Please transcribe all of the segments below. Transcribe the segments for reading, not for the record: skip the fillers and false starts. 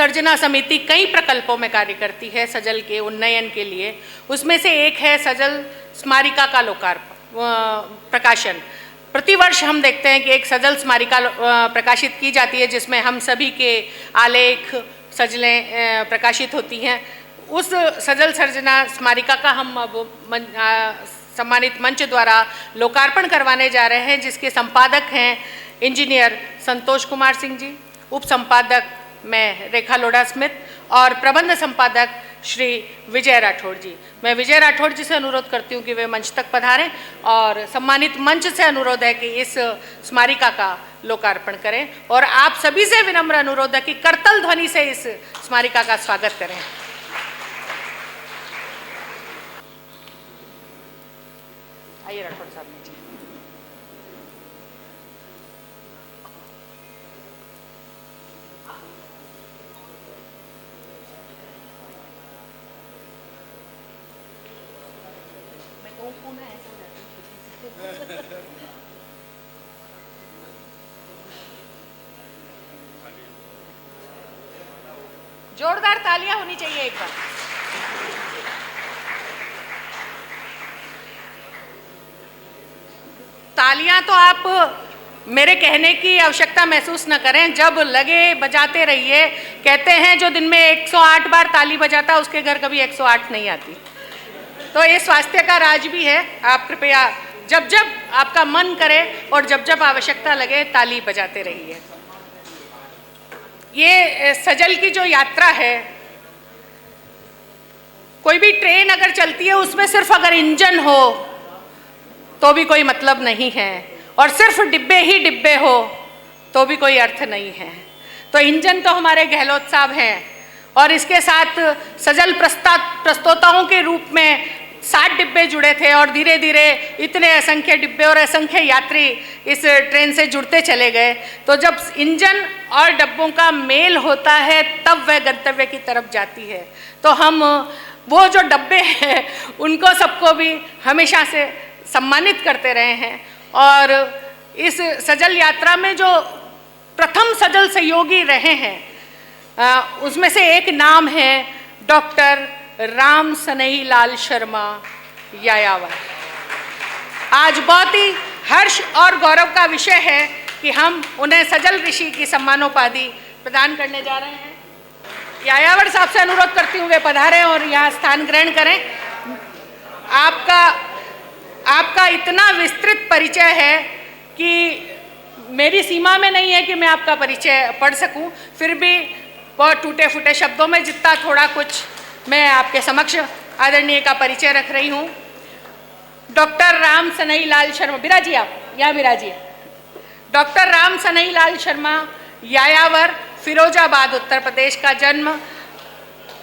सर्जना समिति कई प्रकल्पों में कार्य करती है सजल के उन्नयन के लिए। उसमें से एक है सजल स्मारिका का प्रकाशन। प्रतिवर्ष हम देखते हैं कि एक सजल स्मारिका प्रकाशित की जाती है, जिसमें हम सभी के आलेख सजलें प्रकाशित होती हैं। उस सजल सर्जना स्मारिका का हम अब सम्मानित मंच द्वारा लोकार्पण करवाने जा रहे हैं, जिसके संपादक हैं इंजीनियर संतोष कुमार सिंह जी, उप संपादक मैं रेखा लोढ़ा स्मिथ और प्रबंध संपादक श्री विजय राठौड़ जी। मैं विजय राठौड़ जी से अनुरोध करती हूँ कि वे मंच तक पधारें और सम्मानित मंच से अनुरोध है कि इस स्मारिका का लोकार्पण करें और आप सभी से विनम्र अनुरोध है कि करतल ध्वनि से इस स्मारिका का स्वागत करें। आइए राठौड़ साहब नीचे। जोरदार तालियां होनी चाहिए एक बार। तालियां तो आप मेरे कहने की आवश्यकता महसूस न करें, जब लगे बजाते रहिए। कहते हैं जो दिन में 108 बार ताली बजाता उसके घर कभी 108 नहीं आती। तो ये स्वास्थ्य का राज भी है। आप कृपया जब जब आपका मन करे और जब जब आवश्यकता लगे ताली बजाते रहिए। ये सजल की जो यात्रा है, कोई भी ट्रेन अगर चलती है उसमें सिर्फ अगर इंजन हो तो भी कोई मतलब नहीं है और सिर्फ डिब्बे ही डिब्बे हो तो भी कोई अर्थ नहीं है। तो इंजन तो हमारे गहलोत साहब हैं और इसके साथ सजल प्रस्तोताओं के रूप में 60 डिब्बे जुड़े थे और धीरे धीरे इतने असंख्य डिब्बे और असंख्य यात्री इस ट्रेन से जुड़ते चले गए। तो जब इंजन और डब्बों का मेल होता है तब वह गंतव्य की तरफ जाती है। तो हम वो जो डब्बे हैं उनको सबको भी हमेशा से सम्मानित करते रहे हैं और इस सजल यात्रा में जो प्रथम सजल सहयोगी रहे हैं उसमें से एक नाम है डॉक्टर राम सनई लाल शर्मा यायावर। आज बहुत ही हर्ष और गौरव का विषय है कि हम उन्हें सजल ऋषि की सम्मानोपाधि प्रदान करने जा रहे हैं। यायावर साहब से अनुरोध करती हूँ वे पधारें और यहाँ स्थान ग्रहण करें। आपका इतना विस्तृत परिचय है कि मेरी सीमा में नहीं है कि मैं आपका परिचय पढ़ सकूं, फिर भी बहुत टूटे फूटे शब्दों में जितना थोड़ा कुछ मैं आपके समक्ष आदरणीय का परिचय रख रही हूं। डॉक्टर राम सनई लाल शर्मा, बिराजिए आप, यहाँ बिराजिए। डॉक्टर राम सनई लाल शर्मा यायावर, फिरोजाबाद उत्तर प्रदेश का जन्म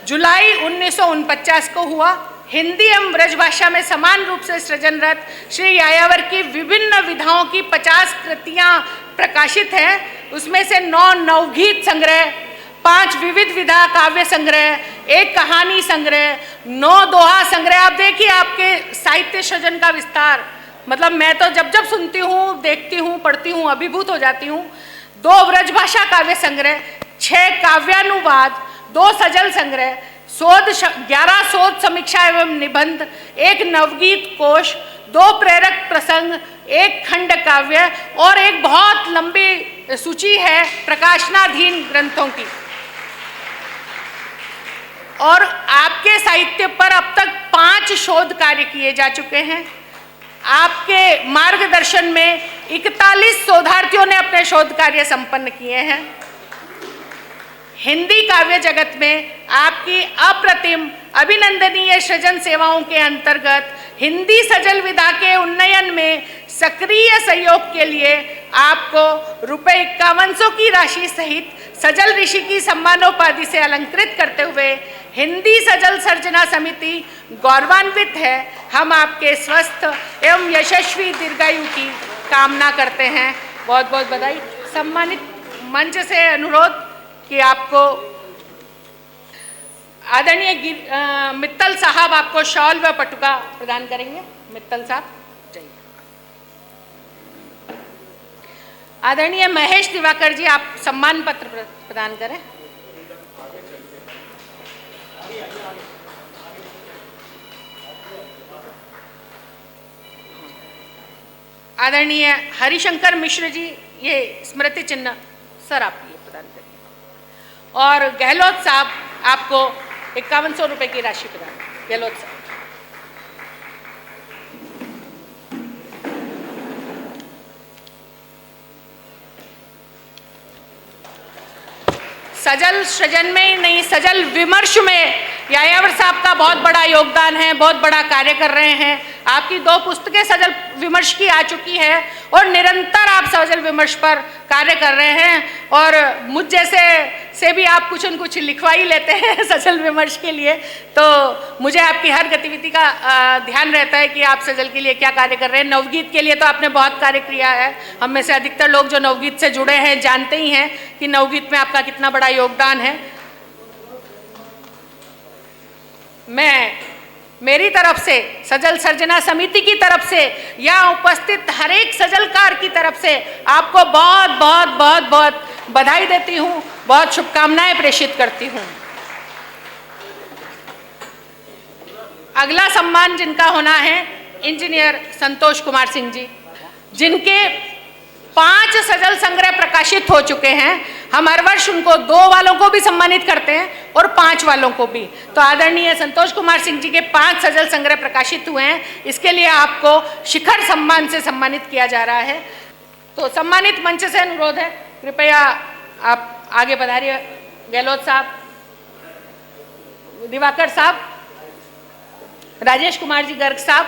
जुलाई 1949 को हुआ। हिंदी एवं ब्रजभाषा में समान रूप से सृजनरत श्री यायावर की विभिन्न विधाओं की 50 कृतियां प्रकाशित हैं। उसमें से 9 नवगीत संग्रह, 5 विविध विधा काव्य संग्रह, 1 कहानी संग्रह, 9 दोहा संग्रह। आप देखिए आपके साहित्य सृजन का विस्तार, मतलब मैं तो जब जब सुनती हूँ, देखती हूँ, पढ़ती हूँ, अभिभूत हो जाती हूँ। 2 ब्रजभाषा काव्य संग्रह, 6 काव्यानुवाद, 2 सजल संग्रह, 11 शोध समीक्षा एवं निबंध, 1 नवगीत कोश, 2 प्रेरक प्रसंग, 1 खंड काव्य और एक बहुत लंबी सूची है प्रकाशनाधीन ग्रंथों की। और आपके साहित्य पर अब तक 5 शोध कार्य किए जा चुके हैं। आपके मार्गदर्शन में 41 शोधार्थियों ने अपने शोध कार्य संपन्न किए हैं। हिंदी काव्य जगत में आपकी अप्रतिम अभिनंदनीय सृजन सेवाओं के अंतर्गत हिंदी सजल विधा के उन्नयन में सक्रिय सहयोग के लिए आपको ₹5100 की राशि सहित सजल ऋषि की सम्मानोपाधि से अलंकृत करते हुए हिंदी सजल सर्जना समिति गौरवान्वित है। हम आपके स्वस्थ एवं यशस्वी दीर्घायु की कामना करते हैं। बहुत बहुत बधाई। सम्मानित मंच से अनुरोध कि आपको आदरणीय मित्तल साहब आपको शॉल व पटुका प्रदान करेंगे। मित्तल साहब जाइए। आदरणीय महेश दिवाकर जी आप सम्मान पत्र प्रदान करें। आदरणीय हरिशंकर मिश्र जी, ये स्मृति चिन्ह सर आप ये प्रदान करिए। और गहलोत साहब आपको 5100 रुपये की राशि प्रदान। गहलोत साहब। सजल सृजन में ही नहीं, सजल विमर्श में यायावर साहब का बहुत बड़ा योगदान है, बहुत बड़ा कार्य कर रहे हैं। आपकी 2 पुस्तकें सजल विमर्श की आ चुकी है और निरंतर आप सजल विमर्श पर कार्य कर रहे हैं और मुझ जैसे से भी आप कुछ न कुछ लिखवा ही लेते हैं सजल विमर्श के लिए। तो मुझे आपकी हर गतिविधि का ध्यान रहता है कि आप सजल के लिए क्या कार्य कर रहे हैं। नवगीत के लिए तो आपने बहुत कार्य किया है। हम में से अधिकतर लोग जो नवगीत से जुड़े हैं जानते ही हैं कि नवगीत में आपका कितना बड़ा योगदान है। मेरी तरफ से, सजल सर्जना समिति की तरफ से, यहाँ उपस्थित हर एक सजलकार की तरफ से आपको बहुत बहुत बहुत बहुत बधाई देती हूँ, बहुत शुभकामनाएं प्रेषित करती हूँ। अगला सम्मान जिनका होना है इंजीनियर संतोष कुमार सिंह जी, जिनके 5 सजल संग्रह प्रकाशित हो चुके हैं। हम हर वर्ष उनको 2 वालों को भी सम्मानित करते हैं और 5 वालों को भी। तो आदरणीय संतोष कुमार सिंह जी के 5 सजल संग्रह प्रकाशित हुए हैं। इसके लिए आपको शिखर सम्मान से सम्मानित किया जा रहा है। तो सम्मानित मंच से अनुरोध है, कृपया आप आगे पधारिए। गहलोत साहब, दिवाकर साहब, राजेश कुमार जी गर्ग साहब,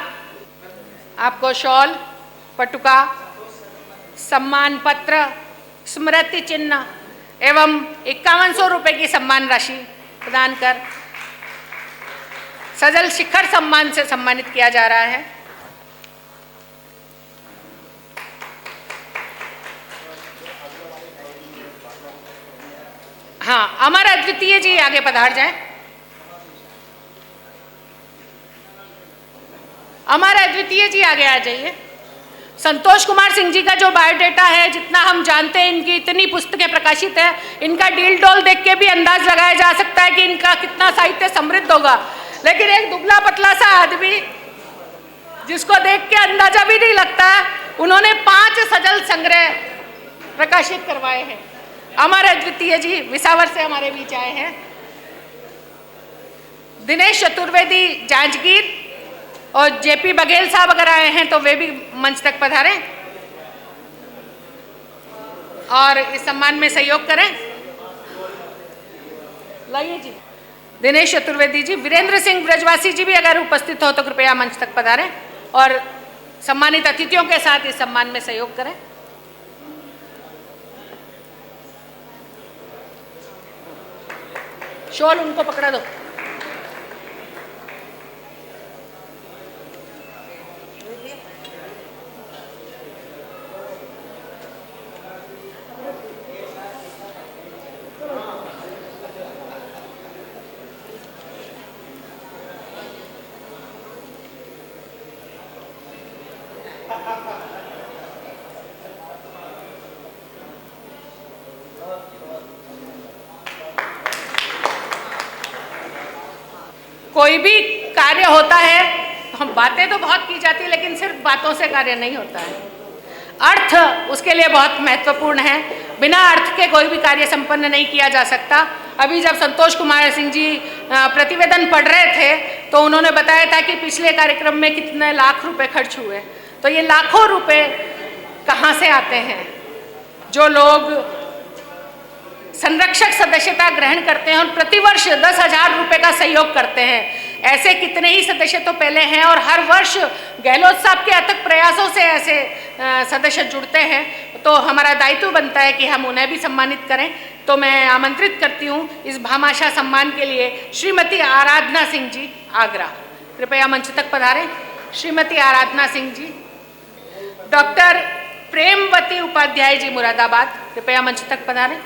आपको शॉल, पटुका, सम्मान पत्र, स्मृति चिन्ह एवं 5100 रुपये की सम्मान राशि प्रदान कर सजल शिखर सम्मान से सम्मानित किया जा रहा है। हाँ, अमर अद्वितीय जी आगे पधार जाएं। अमर अद्वितीय जी आगे आ जाइए। संतोष कुमार सिंह जी का जो बायोडेटा है, जितना हम जानते हैं, इनकी इतनी पुस्तकें प्रकाशित है, इनका डील डोल देख के भी अंदाज लगाया जा सकता है कि इनका कितना साहित्य समृद्ध होगा। लेकिन एक दुबला पतला सा आदमी जिसको देख के अंदाजा भी नहीं लगता, उन्होंने 5 सजल संग्रह प्रकाशित करवाए हैं। अमर अद्वितीय जी विसावर से हमारे बीच आए हैं। दिनेश चतुर्वेदी जांजगीर और जेपी बघेल साहब अगर आए हैं तो वे भी मंच तक पधारें और इस सम्मान में सहयोग करें। लाइए जी, दिनेश चतुर्वेदी जी। वीरेंद्र सिंह ब्रजवासी जी भी अगर उपस्थित हो तो कृपया मंच तक पधारें और सम्मानित अतिथियों के साथ इस सम्मान में सहयोग करें। शॉल उनको पकड़ा दो। कोई भी कार्य होता है, हम बातें तो बहुत की जाती है, लेकिन सिर्फ बातों से कार्य नहीं होता है। अर्थ उसके लिए बहुत महत्वपूर्ण है। बिना अर्थ के कोई भी कार्य संपन्न नहीं किया जा सकता। अभी जब संतोष कुमार सिंह जी प्रतिवेदन पढ़ रहे थे तो उन्होंने बताया था कि पिछले कार्यक्रम में कितने लाख रुपए खर्च हुए। तो ये लाखों रुपए कहाँ से आते हैं? जो लोग संरक्षक सदस्यता ग्रहण करते हैं और प्रतिवर्ष 10,000 रुपये का सहयोग करते हैं, ऐसे कितने ही सदस्य तो पहले हैं और हर वर्ष गहलोत साहब के अथक प्रयासों से ऐसे सदस्य जुड़ते हैं। तो हमारा दायित्व बनता है कि हम उन्हें भी सम्मानित करें। तो मैं आमंत्रित करती हूँ इस भामाशाह सम्मान के लिए श्रीमती आराधना सिंह जी आगरा, कृपया मंच तक पधारें। श्रीमती आराधना सिंह जी। डॉक्टर प्रेमवती उपाध्याय जी मुरादाबाद, कृपया मंच तक पधारें।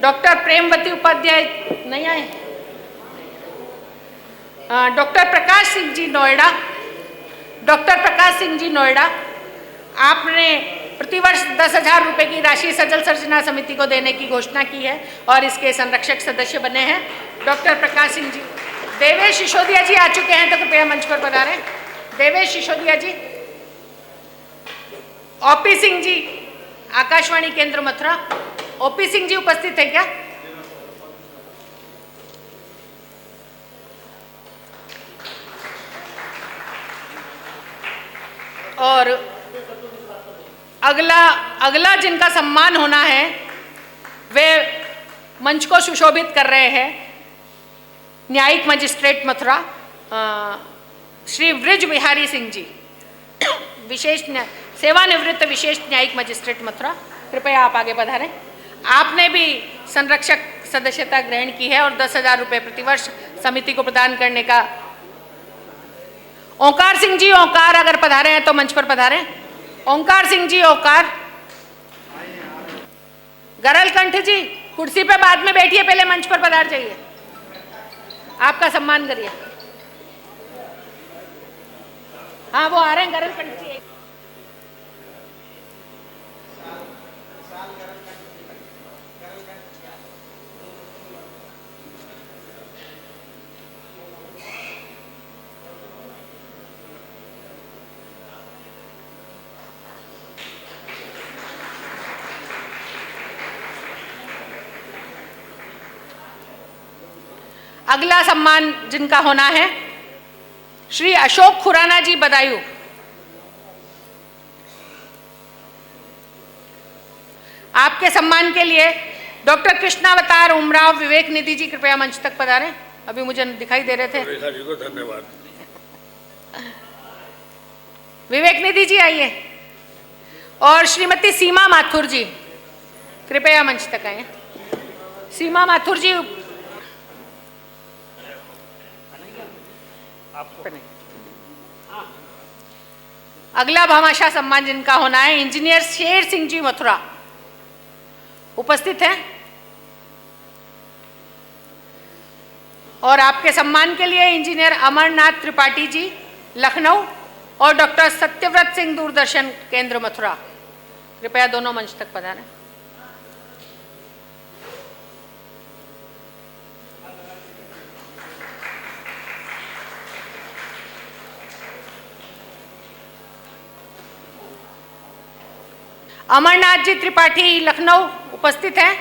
डॉक्टर प्रेमवती उपाध्याय नहीं आए। डॉक्टर प्रकाश सिंह जी नोएडा। डॉक्टर प्रकाश सिंह जी नोएडा, आपने प्रतिवर्ष 10,000 रुपए की राशि सजल सर्जना समिति को देने की घोषणा की है और इसके संरक्षक सदस्य बने हैं डॉक्टर प्रकाश सिंह जी। देवेश सिसोदिया जी आ चुके हैं तो कृपया मंच पर पधारें। देवेश सिसोदिया जी। ओपी सिंह जी, आकाशवाणी केंद्र मथुरा। ओपी सिंह जी उपस्थित है क्या? और अगला जिनका सम्मान होना है वे मंच को सुशोभित कर रहे हैं न्यायिक मजिस्ट्रेट मथुरा श्री ब्रिज बिहारी सिंह जी, सेवानिवृत्त विशेष न्यायिक मजिस्ट्रेट मथुरा। कृपया आप आगे पधारें। आपने भी संरक्षक सदस्यता ग्रहण की है और 10,000 रुपये प्रतिवर्ष समिति को प्रदान करने का। ओंकार सिंह जी, ओंकार अगर पधारे हैं तो मंच पर पधारें। ओंकार सिंह जी, ओंकार। गरल कंठ जी, कुर्सी पे बाद में बैठिए, पहले मंच पर पधार जाइए, आपका सम्मान करिए। हाँ, वो आ रहे हैं गरल कंठ जी। अगला सम्मान जिनका होना है श्री अशोक खुराना जी, बदायूं। आपके सम्मान के लिए डॉक्टर कृष्णावतार उमराव विवेक निधि जी कृपया मंच तक पधारें। अभी मुझे दिखाई दे रहे थे। रेखा जी को धन्यवाद। विवेक निधि जी आइए। और श्रीमती सीमा माथुर जी कृपया मंच तक आए। सीमा माथुर जी अगला भामाशाह सम्मान जिनका होना है इंजीनियर शेर सिंह जी, मथुरा, उपस्थित हैं। और आपके सम्मान के लिए इंजीनियर अमरनाथ त्रिपाठी जी, लखनऊ, और डॉक्टर सत्यव्रत सिंह, दूरदर्शन केंद्र मथुरा। कृपया दोनों मंच तक पधारें। अमरनाथ जी त्रिपाठी, लखनऊ, उपस्थित हैं।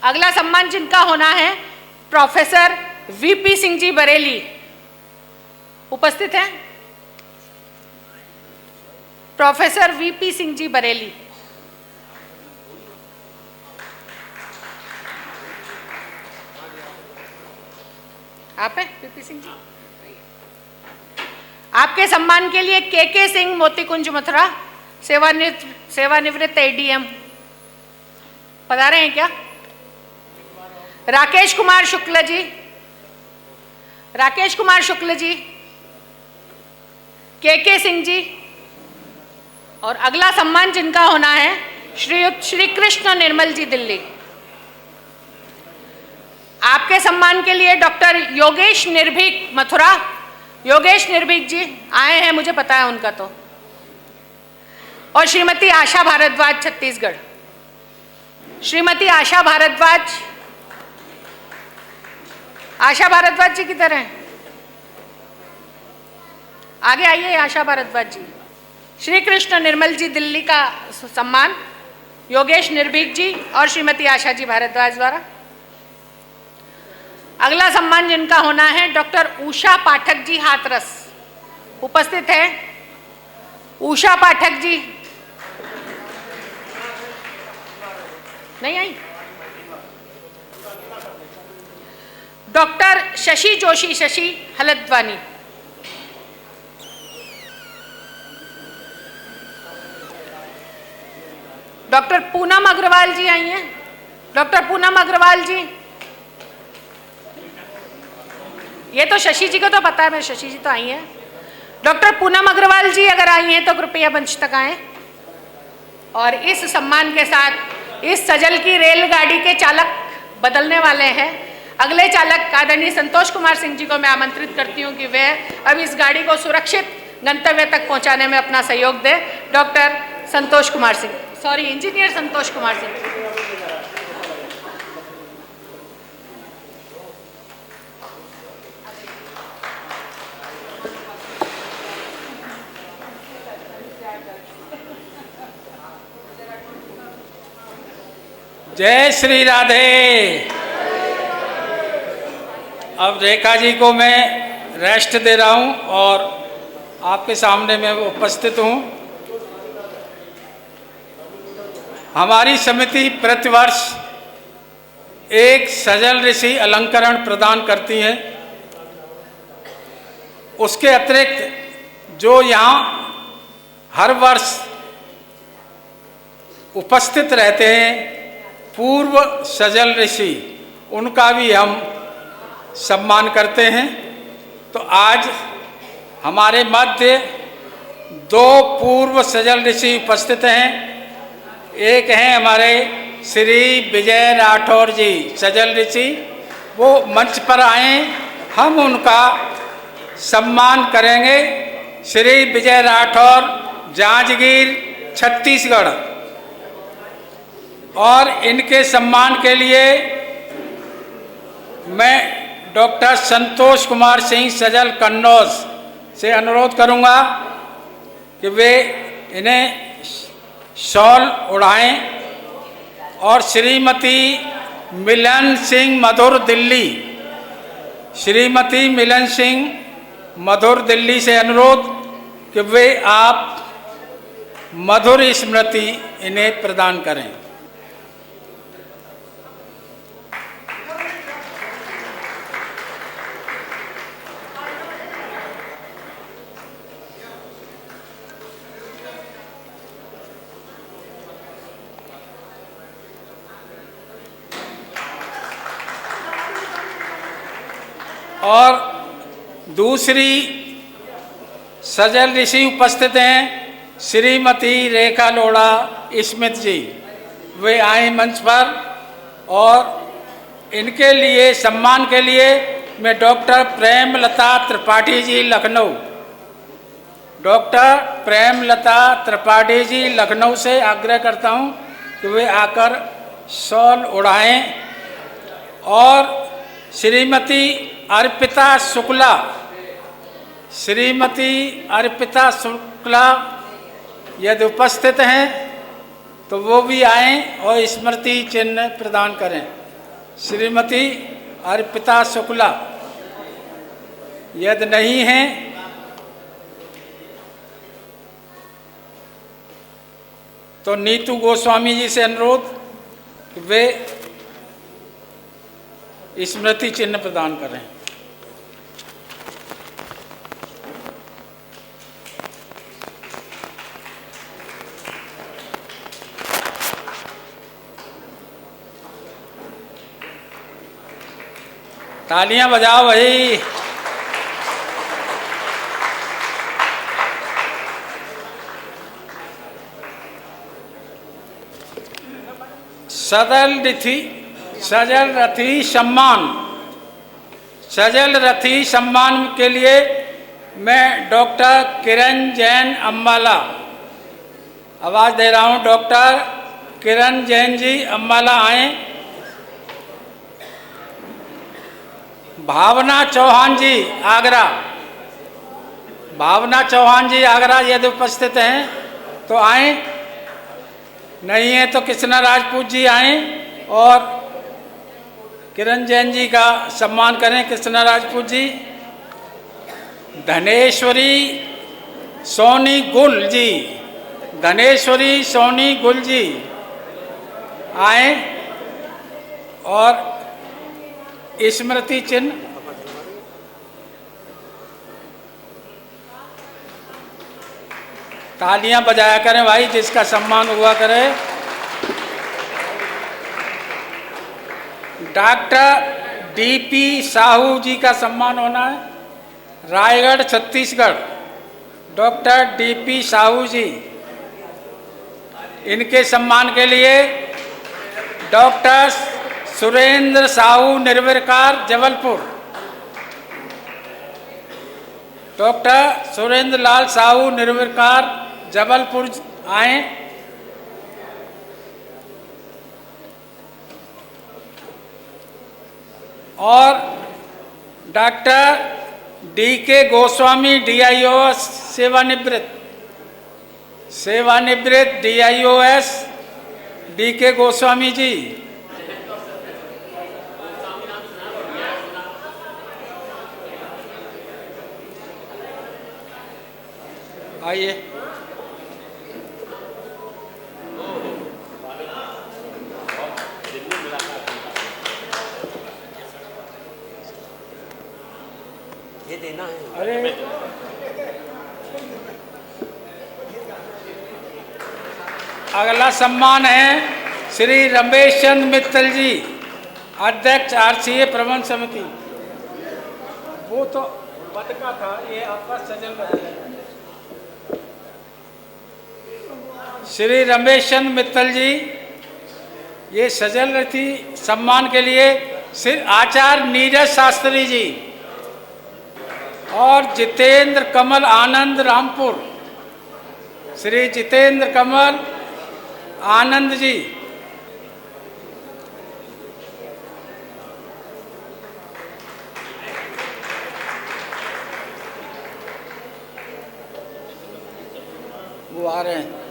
अगला सम्मान जिनका होना है प्रोफेसर वीपी सिंह जी, बरेली, उपस्थित हैं। Professor VP Singh ji, Bareilly. आप हैं वीपी सिंह जी? आपके सम्मान के लिए के सिंह, मोतीकुंज, मथुरा, सेवानिवृत्त एडीएम, पधारे हैं क्या? राकेश कुमार शुक्ल जी, राकेश कुमार शुक्ल जी, के सिंह जी। और अगला सम्मान जिनका होना है श्रीयुक्त श्री कृष्ण निर्मल जी, दिल्ली। आपके सम्मान के लिए डॉक्टर योगेश निर्भीक, मथुरा। योगेश निर्भीक जी आए हैं, मुझे पता है उनका तो। और श्रीमती आशा भारद्वाज, छत्तीसगढ़। श्रीमती आशा भारद्वाज, आशा भारद्वाज जी किधर हैं? आगे आइए आशा भारद्वाज जी। श्री कृष्ण निर्मल जी, दिल्ली का सम्मान योगेश निर्भीक जी और श्रीमती आशा जी भारद्वाज द्वारा। अगला सम्मान जिनका होना है डॉक्टर उषा पाठक जी, हाथरस, उपस्थित है। उषा पाठक जी नहीं आई। डॉक्टर शशि जोशी, शशि हलद्वानी। डॉक्टर पूनम अग्रवाल जी आई हैं। डॉक्टर पूनम अग्रवाल जी, ये तो शशि जी को तो पता है, मैं शशि जी तो आई हैं। डॉक्टर पूनम अग्रवाल जी अगर आई हैं तो कृपया मंच तक आएं। और इस सम्मान के साथ इस सजल की रेलगाड़ी के चालक बदलने वाले हैं। अगले चालक आदरणीय संतोष कुमार सिंह जी को मैं आमंत्रित करती हूँ कि वे अब इस गाड़ी को सुरक्षित गंतव्य तक पहुंचाने में अपना सहयोग दें। Doctor Santosh Kumar Singh, sorry engineer Santosh Kumar Singh. जय श्री राधे। अब रेखा जी को मैं रेस्ट दे रहा हूं और आपके सामने मैं उपस्थित हूं। हमारी समिति प्रतिवर्ष एक सजल ऋषि अलंकरण प्रदान करती है। उसके अतिरिक्त जो यहाँ हर वर्ष उपस्थित रहते हैं पूर्व सजल ऋषि, उनका भी हम सम्मान करते हैं। तो आज हमारे मध्य दो पूर्व सजल ऋषि उपस्थित हैं। एक हैं हमारे श्री विजय राठौर जी सजल ऋषि, वो मंच पर आए, हम उनका सम्मान करेंगे। श्री विजय राठौर, जांजगीर, छत्तीसगढ़। और इनके सम्मान के लिए मैं डॉक्टर संतोष कुमार सिंह सजल कन्नौज से अनुरोध करूंगा कि वे इन्हें शॉल उड़ाएं। और श्रीमती मिलन सिंह मधुर दिल्ली, श्रीमती मिलन सिंह मधुर दिल्ली से अनुरोध कि वे आप मधुर स्मृति इन्हें प्रदान करें। और दूसरी सजल ऋषि उपस्थित हैं श्रीमती रेखा लोढ़ा स्मिथ जी, वे आए मंच पर। और इनके लिए सम्मान के लिए मैं डॉक्टर प्रेमलता त्रिपाठी जी लखनऊ, डॉक्टर प्रेमलता त्रिपाठी जी लखनऊ से आग्रह करता हूं कि वे आकर शॉल उड़ाएं। और श्रीमती अर्पिता शुक्ला, श्रीमती अर्पिता शुक्ला यदि उपस्थित हैं तो वो भी आएं और स्मृति चिन्ह प्रदान करें। श्रीमती अर्पिता शुक्ला यदि नहीं हैं तो नीतू गोस्वामी जी से अनुरोध कि वे स्मृति चिन्ह प्रदान करें। तालियां बजाओ भाई। सजल रथी सम्मान, सजल रथी सम्मान के लिए मैं डॉक्टर किरण जैन अम्बाला आवाज दे रहा हूं। डॉक्टर किरण जैन जी अम्बाला आए। भावना चौहान जी आगरा, भावना चौहान जी आगरा यदि उपस्थित हैं तो आए, नहीं है तो कृष्णा राजपूत जी आए और किरण जैन जी का सम्मान करें। कृष्णा राजपूत जी। धनेश्वरी सोनी गुल जी, धनेश्वरी सोनी गुल जी आए और स्मृति चिन्ह। तालियां बजाया करें भाई, जिसका सम्मान हुआ करे। डॉक्टर डीपी साहू जी का सम्मान होना है, रायगढ़ छत्तीसगढ़। डॉक्टर डीपी साहू जी, इनके सम्मान के लिए डॉक्टर सुरेंद्र साहू निर्विकार जबलपुर। डॉक्टर सुरेंद्र लाल साहू निर्विकार जबलपुर आए। और डॉक्टर डी.के. गोस्वामी DIOS सेवानिवृत्त DIOS डी.के. गोस्वामी जी। आइए। ये देना है। अरे अगला सम्मान है श्री रमेश चंद्र मित्तल जी, अध्यक्ष RCA प्रबंध समिति। वो तो पद का था, ये आपका सजल रथी है। श्री रमेश चंद्र मित्तल जी, ये सजल रथी सम्मान के लिए श्री आचार्य नीरज शास्त्री जी और जितेंद्र कमल आनंद रामपुर, श्री जितेंद्र कमल आनंद जी। वो आ रहे हैं।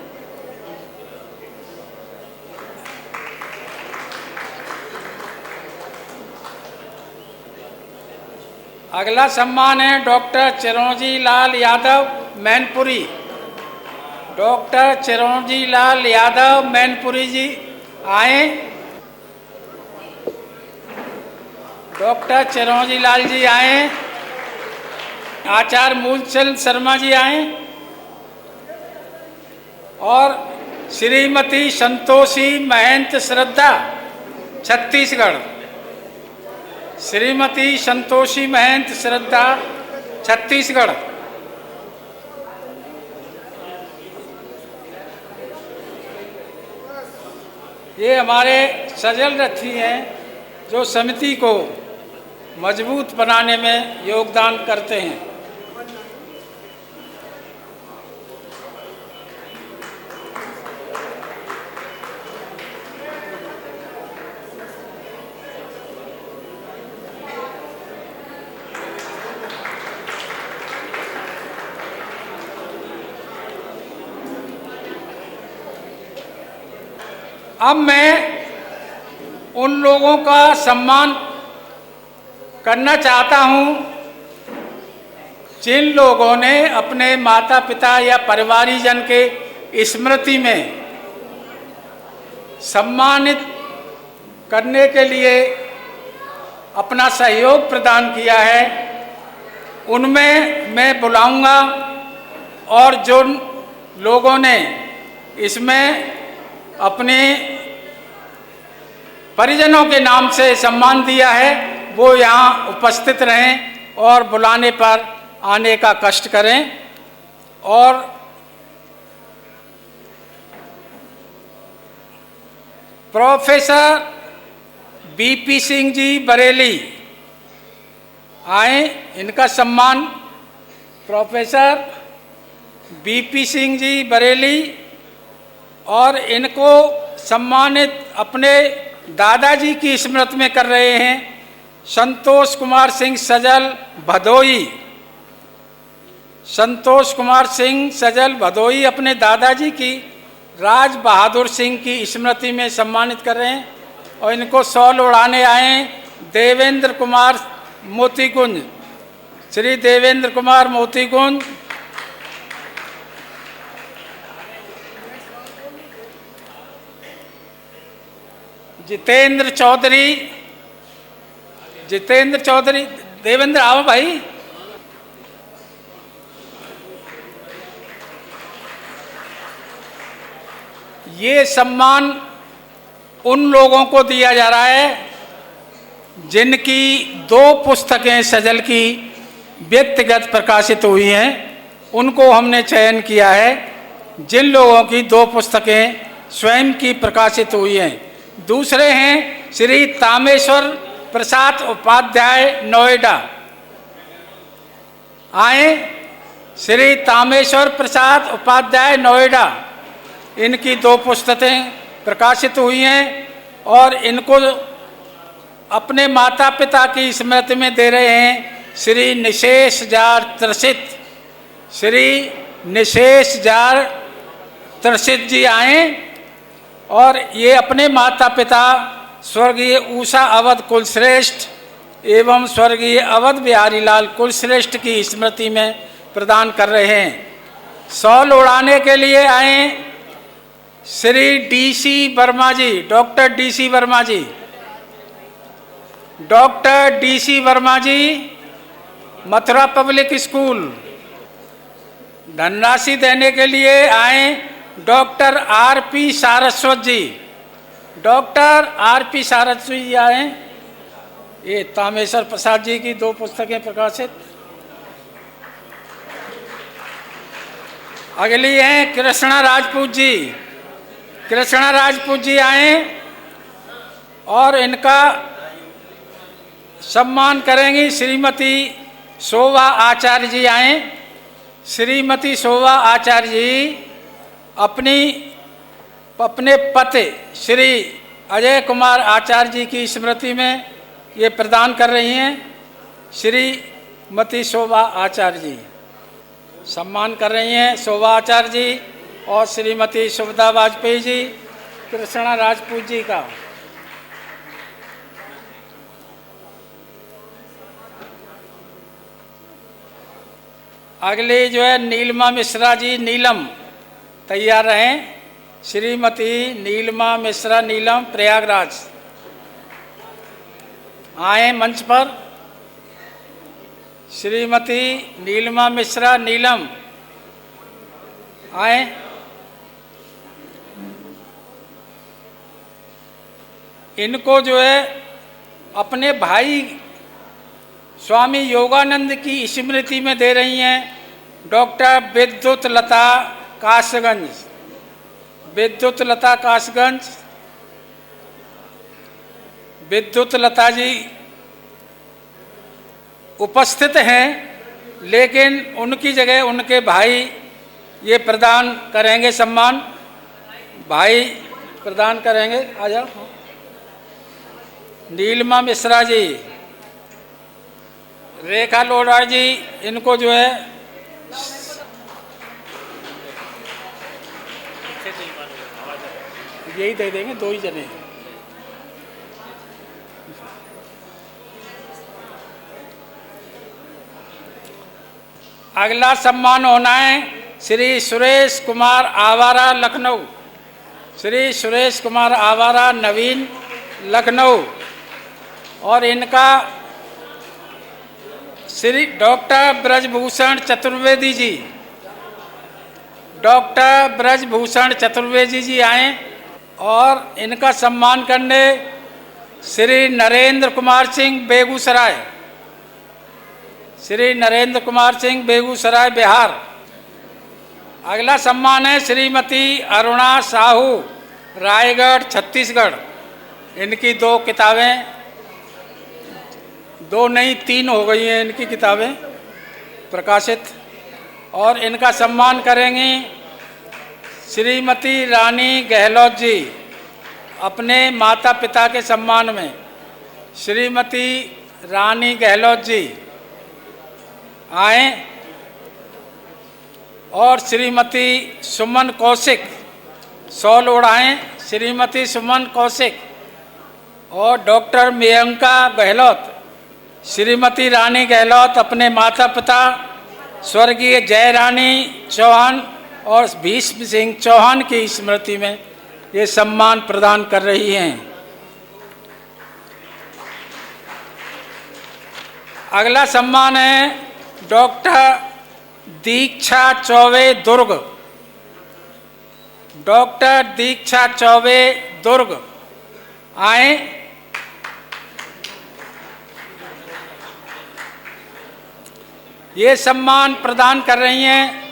अगला सम्मान है डॉक्टर चिरंजी लाल यादव मैनपुरी। डॉक्टर चिरंजी लाल यादव मैनपुरी जी आए। डॉक्टर चिरंजी लाल जी आए। आचार्य मूलचंद शर्मा जी आए। और श्रीमती संतोषी महंत श्रद्धा छत्तीसगढ़। श्रीमती संतोषी महंत श्रद्धा छत्तीसगढ़। ये हमारे सजल रथी हैं जो समिति को मजबूत बनाने में योगदान करते हैं। अब मैं उन लोगों का सम्मान करना चाहता हूं जिन लोगों ने अपने माता पिता या परिवारीजन के स्मृति में सम्मानित करने के लिए अपना सहयोग प्रदान किया है। उनमें मैं बुलाऊंगा और जो लोगों ने इसमें अपने परिजनों के नाम से सम्मान दिया है वो यहाँ उपस्थित रहें और बुलाने पर आने का कष्ट करें। और प्रोफेसर BP सिंह जी बरेली आए, इनका सम्मान प्रोफेसर BP सिंह जी बरेली। और इनको सम्मानित अपने दादाजी की स्मृति में कर रहे हैं संतोष कुमार सिंह सजल भदोई। संतोष कुमार सिंह सजल भदोई अपने दादाजी की राज बहादुर सिंह की स्मृति में सम्मानित कर रहे हैं। और इनको शॉल उड़ाने आए देवेंद्र कुमार मोतीकुंज। श्री देवेंद्र कुमार मोतीकुंज। जितेंद्र चौधरी। जितेंद्र चौधरी, देवेंद्र आओ भाई। ये सम्मान उन लोगों को दिया जा रहा है जिनकी 2 पुस्तकें सजल की व्यक्तिगत प्रकाशित हुई हैं। उनको हमने चयन किया है। जिन लोगों की 2 पुस्तकें स्वयं की प्रकाशित हुई हैं। दूसरे हैं श्री तामेश्वर प्रसाद उपाध्याय नोएडा आए। श्री तामेश्वर प्रसाद उपाध्याय नोएडा, इनकी 2 पुस्तकें प्रकाशित हुई हैं और इनको अपने माता पिता की स्मृति में दे रहे हैं श्री निशेष जार त्रिषित। श्री निशेष जार त्रिषित जी आए और ये अपने माता पिता स्वर्गीय उषा अवध कुलश्रेष्ठ एवं स्वर्गीय अवध बिहारी लाल कुलश्रेष्ठ की स्मृति में प्रदान कर रहे हैं। शॉल उड़ाने के लिए आए श्री DC वर्मा जी, डॉक्टर DC वर्मा जी। डॉक्टर DC वर्मा जी, मथुरा पब्लिक स्कूल। धनराशि देने के लिए आए डॉक्टर RP सारस्वत जी। डॉक्टर RP सारस्वत जी आए। ये तामेश्वर प्रसाद जी की 2 पुस्तकें प्रकाशित। अगली हैं कृष्णा राजपूत जी। कृष्णा राजपूत जी आए और इनका सम्मान करेंगी श्रीमती शोभा आचार्य जी। आए श्रीमती शोभा आचार्य जी अपने पति श्री अजय कुमार आचार्य जी की स्मृति में ये प्रदान कर रही हैं। श्रीमती शोभा आचार्य जी सम्मान कर रही हैं, शोभा आचार्य जी और श्रीमती सुविधा वाजपेयी जी कृष्णा राजपूत जी का। अगली जो है नीलिमा मिश्रा जी, नीलम, तैयार रहें। श्रीमती नीलिमा मिश्रा, नीलम, प्रयागराज आए मंच पर। श्रीमती नीलिमा मिश्रा, नीलम आए। इनको जो है अपने भाई स्वामी योगानंद की स्मृति में दे रही हैं डॉक्टर विद्युत लता कासगंज। विद्युत लता कासगंज, विद्युत लता जी उपस्थित हैं, लेकिन उनकी जगह उनके भाई ये प्रदान करेंगे सम्मान। भाई प्रदान करेंगे। आ जाओ। नीलिमा मिश्रा जी, रेखा लोढ़ा जी, इनको जो है यही दे देंगे, 2 ही जने। अगला सम्मान होना है श्री सुरेश कुमार आवारा, लखनऊ। श्री सुरेश कुमार आवारा, नवीन, लखनऊ। और इनका श्री डॉक्टर ब्रजभूषण चतुर्वेदी जी। डॉक्टर ब्रजभूषण चतुर्वेदी जी आए और इनका सम्मान करने श्री नरेंद्र कुमार सिंह, बेगूसराय। श्री नरेंद्र कुमार सिंह, बेगूसराय, बिहार। अगला सम्मान है श्रीमती अरुणा साहू, रायगढ़, छत्तीसगढ़। इनकी 2 किताबें, 2 नहीं 3 हो गई हैं इनकी किताबें प्रकाशित। और इनका सम्मान करेंगी श्रीमती रानी गहलोत जी, अपने माता पिता के सम्मान में। श्रीमती रानी गहलोत जी आए। और श्रीमती सुमन कौशिक, शॉल ओढ़ाएं। श्रीमती सुमन कौशिक और डॉक्टर मेयंका गहलोत। श्रीमती रानी गहलोत अपने माता पिता स्वर्गीय जयरानी चौहान और भीष्म सिंह चौहान की स्मृति में ये सम्मान प्रदान कर रही हैं। अगला सम्मान है डॉक्टर दीक्षा चौबे, दुर्ग। डॉक्टर दीक्षा चौबे, दुर्ग आए। ये सम्मान प्रदान कर रही हैं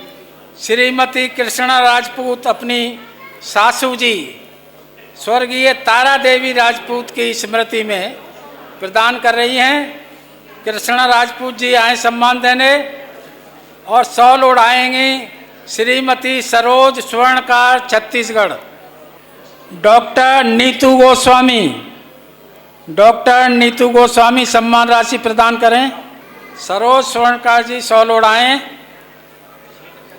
श्रीमती कृष्णा राजपूत, अपनी सासू जी स्वर्गीय तारा देवी राजपूत की स्मृति में प्रदान कर रही हैं। कृष्णा राजपूत जी आए सम्मान देने। और शॉल ओढ़ाएंगी श्रीमती सरोज स्वर्णकार, छत्तीसगढ़। डॉक्टर नीतू गोस्वामी, डॉक्टर नीतू गोस्वामी सम्मान राशि प्रदान करें। सरोज स्वर्णकार जी शॉल ओढ़ाएं।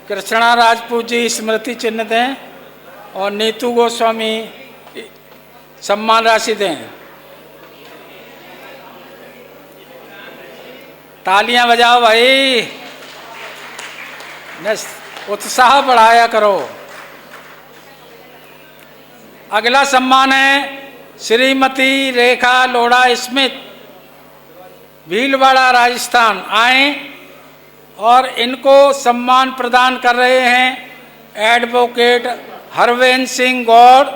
कृष्णा राजपूत जी स्मृति चिन्ह दें और नीतू गोस्वामी सम्मान राशि दें। तालियां बजाओ भाई, उत्साह बढ़ाया करो। अगला सम्मान है श्रीमती रेखा लोढ़ा स्मिथ, भीलवाड़ा, राजस्थान। आए और इनको सम्मान प्रदान कर रहे हैं एडवोकेट हरवेंद्र सिंह गौड़,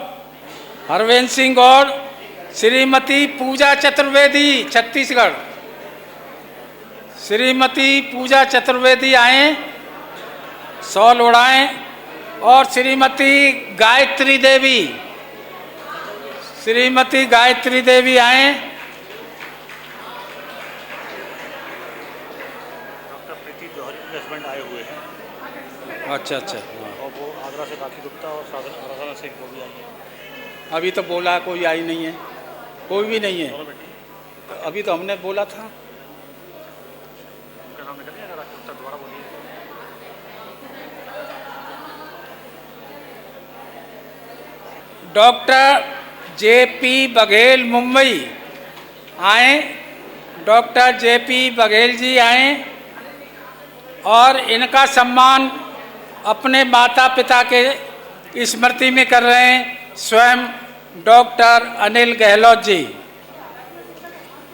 हरवेंद्र सिंह गौड़। श्रीमती पूजा चतुर्वेदी, छत्तीसगढ़। श्रीमती पूजा चतुर्वेदी आए, शॉल ओढ़ाएं। और श्रीमती गायत्री देवी, श्रीमती गायत्री देवी आए। डॉक्टर प्रीति जौहरी के हस्बैंड आए हुए हैं। अच्छा अच्छा, और वो आगरा से राखी गुप्ता और साधना सिंह को भी आई है। अभी तो बोला कोई आई नहीं है, कोई भी नहीं है। दोनों बेटी, अभी तो हमने बोला था। उनका नाम निकल गया, राखी गुप्ता दोबारा बोलिए। Doctor JP Baghel, Mumbai. आए, डॉक्टर जेपी बघेल जी आए और इनका सम्मान अपने माता पिता के स्मृति में कर रहे हैं स्वयं डॉक्टर अनिल गहलोत जी।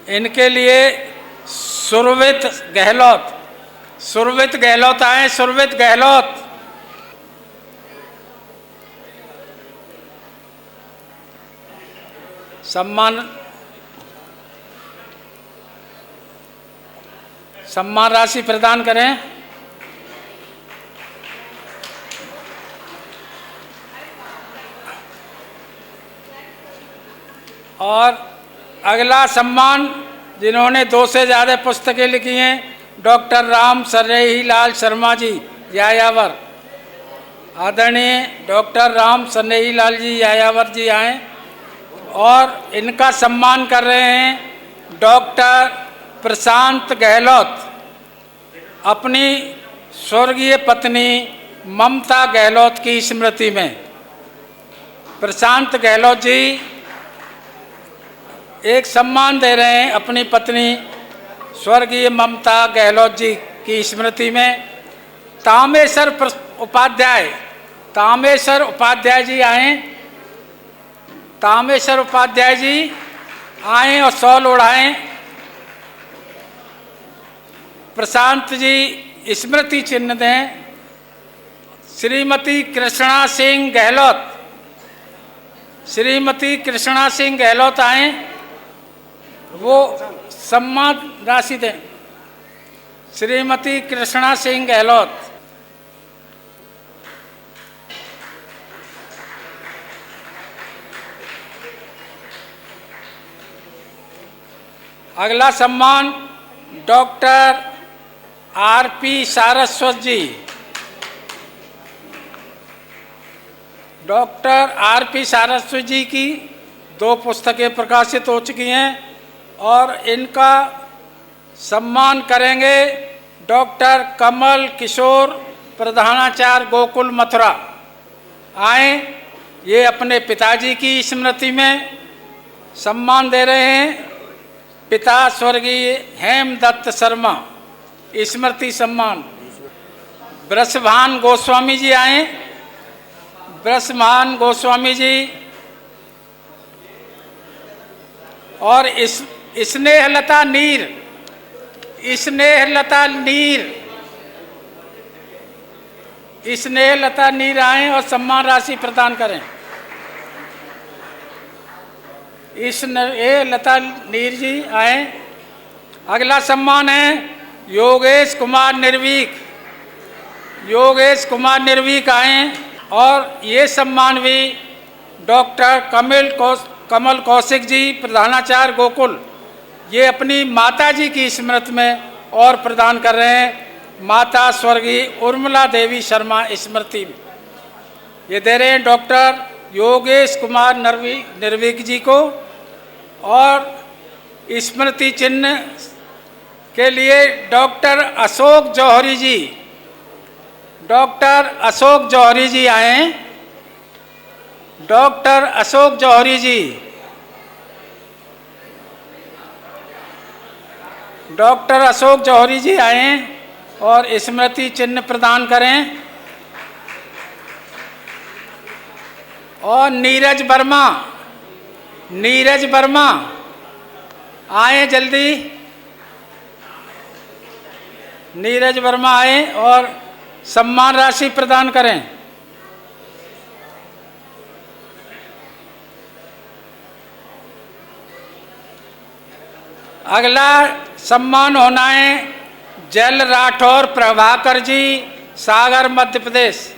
इनके लिए सुरवित गहलोत, सुरवित गहलोत आए, सुरवित गहलोत। सम्मान राशि प्रदान करें। और अगला सम्मान जिन्होंने 2 से ज़्यादा पुस्तकें लिखी हैं, डॉक्टर राम सरेही लाल शर्मा जी, यायावर। आदरणीय डॉक्टर राम सरेही लाल जी यायावर जी आए और इनका सम्मान कर रहे हैं डॉक्टर प्रशांत गहलोत, अपनी स्वर्गीय पत्नी ममता गहलोत की स्मृति में। प्रशांत गहलोत जी एक सम्मान दे रहे हैं अपनी पत्नी स्वर्गीय ममता गहलोत जी की स्मृति में। तामेश्वर उपाध्याय, तामेश्वर उपाध्याय जी आए, तामेश्वर उपाध्याय जी आए और शॉल ओढ़ाएं। प्रशांत जी स्मृति चिन्ह दें। श्रीमती कृष्णा सिंह गहलोत, श्रीमती कृष्णा सिंह गहलोत आए, वो सम्मान राशि दें। श्रीमती कृष्णा सिंह गहलोत। अगला सम्मान डॉक्टर आरपी सारस्वत जी, डॉक्टर आरपी सारस्वत जी की 2 पुस्तकें प्रकाशित हो चुकी हैं और इनका सम्मान करेंगे डॉक्टर कमल किशोर, प्रधानाचार्य गोकुल मथुरा। आए, ये अपने पिताजी की स्मृति में सम्मान दे रहे हैं। पिता स्वर्गीय हेमदत्त शर्मा, स्मृति सम्मान। ब्रजभान गोस्वामी जी आए, ब्रजभान गोस्वामी जी। और स्नेहलता नीर, स्नेहलता नीर, स्नेहलता नीर आए और सम्मान राशि प्रदान करें। स्नेहलता नीर जी आए। अगला सम्मान है योगेश कुमार निर्वीक, योगेश कुमार निर्वीक आए और ये सम्मान भी डॉक्टर कमल कौशिक जी, प्रधानाचार्य गोकुल, ये अपनी माताजी की स्मृति में और प्रदान कर रहे हैं। माता स्वर्गीय उर्मिला देवी शर्मा स्मृति में। ये दे रहे हैं डॉक्टर योगेश कुमार निर्विक जी को। और स्मृति चिन्ह के लिए डॉक्टर अशोक जौहरी जी, डॉक्टर अशोक जौहरी जी आए। डॉक्टर अशोक जौहरी जी, डॉक्टर अशोक जौहरी जी आए और स्मृति चिन्ह प्रदान करें। और नीरज वर्मा, नीरज वर्मा आए जल्दी। नीरज वर्मा आए और सम्मान राशि प्रदान करें। अगला सम्मान होना है जल राठौर प्रभाकर जी, सागर मध्य प्रदेश।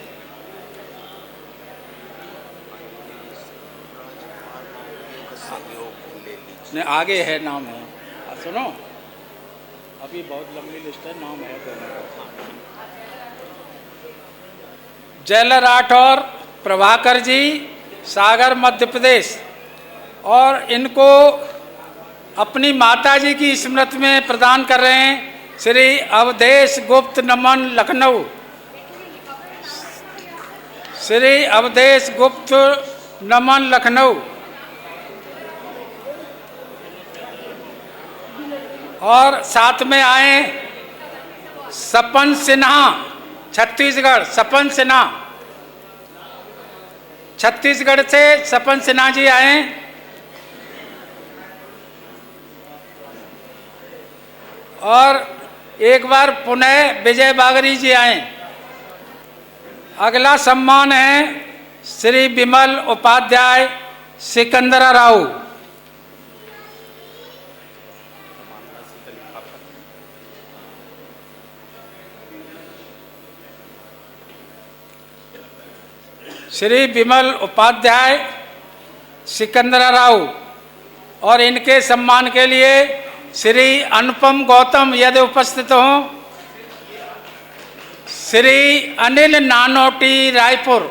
आगे है, नाम है, सुनो, अभी बहुत लंबी लिस्ट है, नाम है दोनों का। जल राठौर प्रभाकर जी, सागर मध्य प्रदेश। और इनको अपनी माता जी की स्मृति में प्रदान कर रहे हैं श्री अवधेश गुप्त नमन लखनऊ। श्री अवधेश गुप्त नमन लखनऊ। और साथ में आए सपन सिन्हा छत्तीसगढ़। सपन सिन्हा छत्तीसगढ़ से सपन सिन्हा जी आए। और एक बार पुनः विजय बागरी जी आए। अगला सम्मान है श्री विमल उपाध्याय सिकंदरा राव। श्री विमल उपाध्याय सिकंदरा राव। और इनके सम्मान के लिए श्री अनुपम गौतम यदि उपस्थित हों। श्री अनिल नानोटी रायपुर।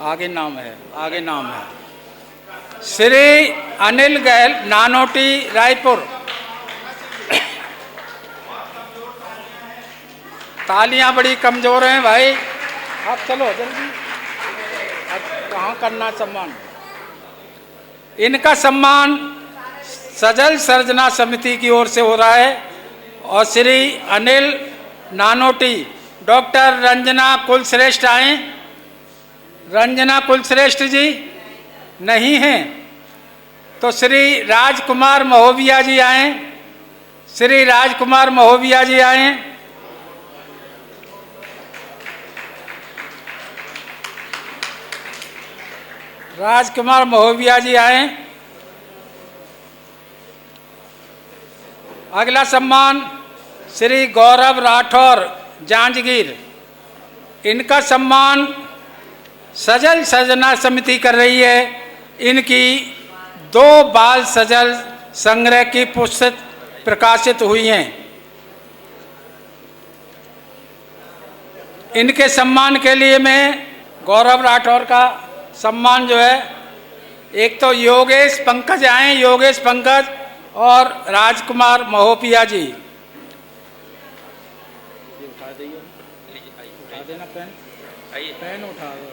आगे नाम है, आगे नाम है श्री अनिल नानोटी रायपुर। तालियां बड़ी कमजोर हैं भाई, आप चलो जल्दी। अब कहाँ करना सम्मान? इनका सम्मान सजल सर्जना समिति की ओर से हो रहा है। और श्री अनिल नानोटी, डॉक्टर रंजना कुलश्रेष्ठ आए। रंजना कुलश्रेष्ठ जी नहीं हैं तो श्री राजकुमार महोबिया जी आए। श्री राजकुमार महोबिया जी आए। राजकुमार महोबिया जी आए। अगला सम्मान श्री गौरव राठौर जांजगीर। इनका सम्मान सजल सजना समिति कर रही है। इनकी 2 बाल सजल संग्रह की पुस्तक प्रकाशित हुई हैं। इनके सम्मान के लिए मैं गौरव राठौर का सम्मान जो है, एक तो योगेश पंकज आए, योगेश पंकज और राजकुमार महोपिया जी। उठा देना पेन, पेन उठा दो,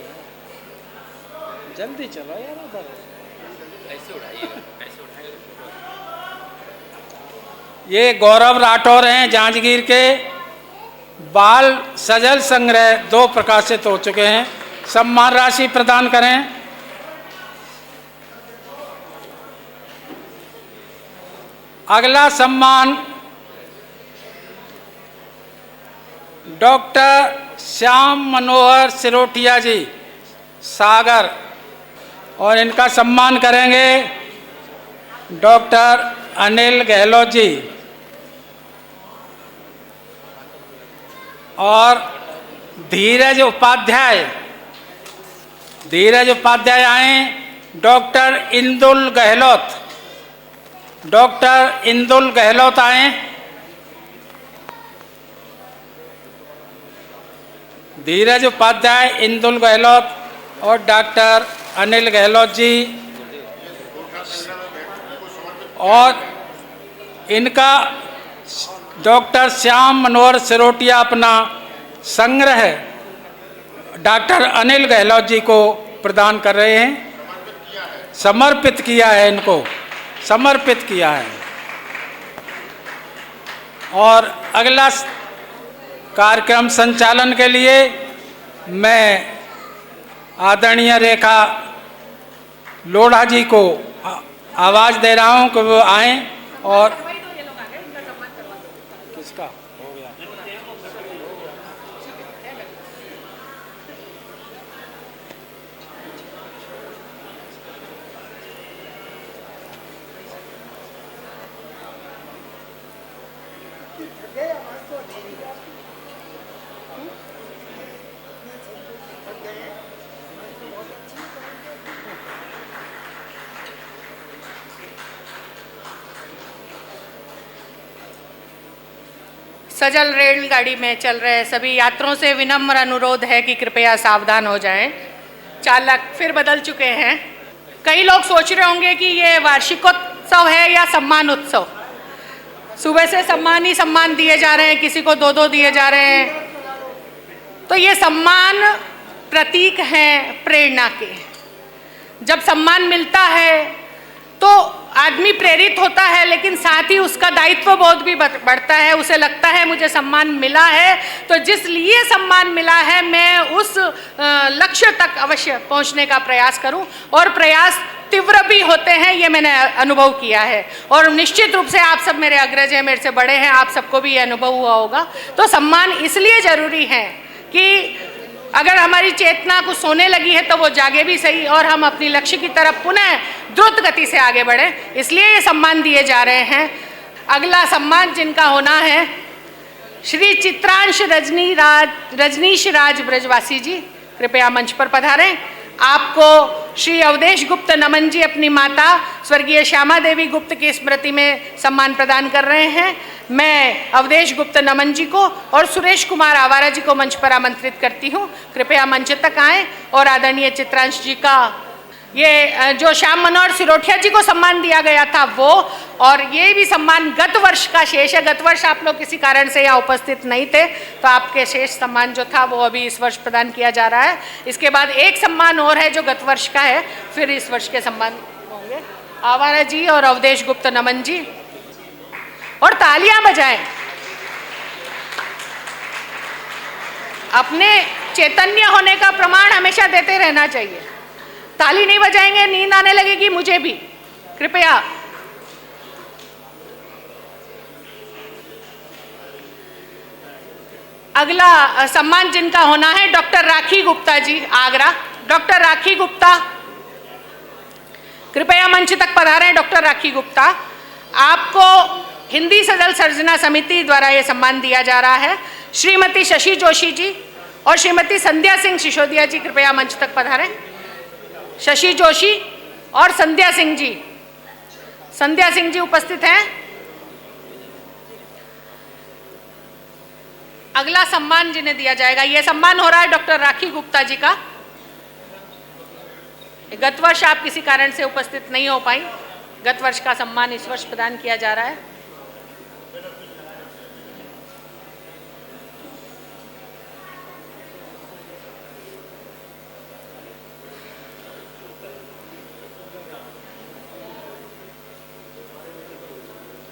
जल्दी चलो यार उधर। ऐसे उठाइएगा, ऐसे उठाइएगा। ये गौरव राठौर हैं जांजगीर के। बाल सजल संग्रह 2 प्रकाशित हो चुके हैं। सम्मान राशि प्रदान करें। अगला सम्मान डॉक्टर श्याम मनोहर सिरोठिया जी, सागर। और इनका सम्मान करेंगे डॉक्टर अनिल गहलोत जी। और धीरज उपाध्याय, धीरज उपाध्याय आए। डॉक्टर इंदुल गहलोत। डॉक्टर इंदुल गहलोत आए। धीरज उपाध्याय, इंदुल गहलोत और डॉक्टर अनिल गहलोत जी, और इनका डॉक्टर श्याम मनोहर सिरोटिया अपना संग्रह डॉक्टर अनिल गहलोत जी को प्रदान कर रहे हैं, समर्पित किया है, इनको समर्पित किया है। और अगला कार्यक्रम संचालन के लिए मैं आदरणीय रेखा लोढ़ा जी को आवाज़ दे रहा हूं कि वो आएं। और किसका हो गया? सजल रेलगाड़ी में चल रहे सभी यात्रियों से विनम्र अनुरोध है कि कृपया सावधान हो जाएं। चालक फिर बदल चुके हैं। कई लोग सोच रहे होंगे कि ये वार्षिकोत्सव है या सम्मान उत्सव। सुबह से सम्मान ही सम्मान दिए जा रहे हैं, किसी को 2-2 दिए जा रहे हैं। तो ये सम्मान प्रतीक हैं प्रेरणा के। जब सम्मान मिलता है तो आदमी प्रेरित होता है, लेकिन साथ ही उसका दायित्व बोध भी बढ़ता है। उसे लगता है मुझे सम्मान मिला है, तो जिस लिए सम्मान मिला है मैं उस लक्ष्य तक अवश्य पहुंचने का प्रयास करूं, और प्रयास तीव्र भी होते हैं, ये मैंने अनुभव किया है। और निश्चित रूप से आप सब मेरे अग्रज हैं, मेरे से बड़े हैं, आप सबको भी ये अनुभव हुआ होगा। तो सम्मान इसलिए जरूरी है कि अगर हमारी चेतना कुछ सोने लगी है तो वो जागे भी सही, और हम अपनी लक्ष्य की तरफ पुनः द्रुत गति से आगे बढ़ें। इसलिए ये सम्मान दिए जा रहे हैं। अगला सम्मान जिनका होना है, श्री चित्रांश रजनीश राज ब्रजवासी जी, कृपया मंच पर पधारें। आपको श्री अवधेश गुप्त नमन जी अपनी माता स्वर्गीय श्यामा देवी गुप्त की स्मृति में सम्मान प्रदान कर रहे हैं। मैं अवधेश गुप्त नमन जी को और सुरेश कुमार आवारा जी को मंच पर आमंत्रित करती हूँ, कृपया मंच तक आएं। और आदरणीय चित्रांश जी का ये जो श्याम मनोहर सिरोठिया जी को सम्मान दिया गया था वो, और ये भी सम्मान गत वर्ष का शेष है। गत वर्ष आप लोग किसी कारण से यहाँ उपस्थित नहीं थे, तो आपके शेष सम्मान जो था वो अभी इस वर्ष प्रदान किया जा रहा है। इसके बाद एक सम्मान और है जो गत वर्ष का है, फिर इस वर्ष के सम्मान होंगे। आवारा जी और अवधेश गुप्त नमन जी, और तालियां बजाएं। अपने चैतन्य होने का प्रमाण हमेशा देते रहना चाहिए। ताली नहीं बजाएंगे नींद आने लगेगी मुझे भी। कृपया अगला सम्मान जिनका होना है, डॉक्टर राखी गुप्ता जी, आगरा। डॉक्टर राखी गुप्ता, कृपया मंच तक पधारें। डॉक्टर राखी गुप्ता, आपको हिंदी सजल सर्जना समिति द्वारा यह सम्मान दिया जा रहा है। श्रीमती शशि जोशी जी और श्रीमती संध्या सिंह सिसोदिया जी, कृपया मंच तक पधारें। शशि जोशी और संध्या सिंह जी, संध्या सिंह जी उपस्थित हैं। अगला सम्मान जिन्हें दिया जाएगा, यह सम्मान हो रहा है डॉक्टर राखी गुप्ता जी का। गत वर्ष आप किसी कारण से उपस्थित नहीं हो पाई, गत वर्ष का सम्मान इस वर्ष प्रदान किया जा रहा है।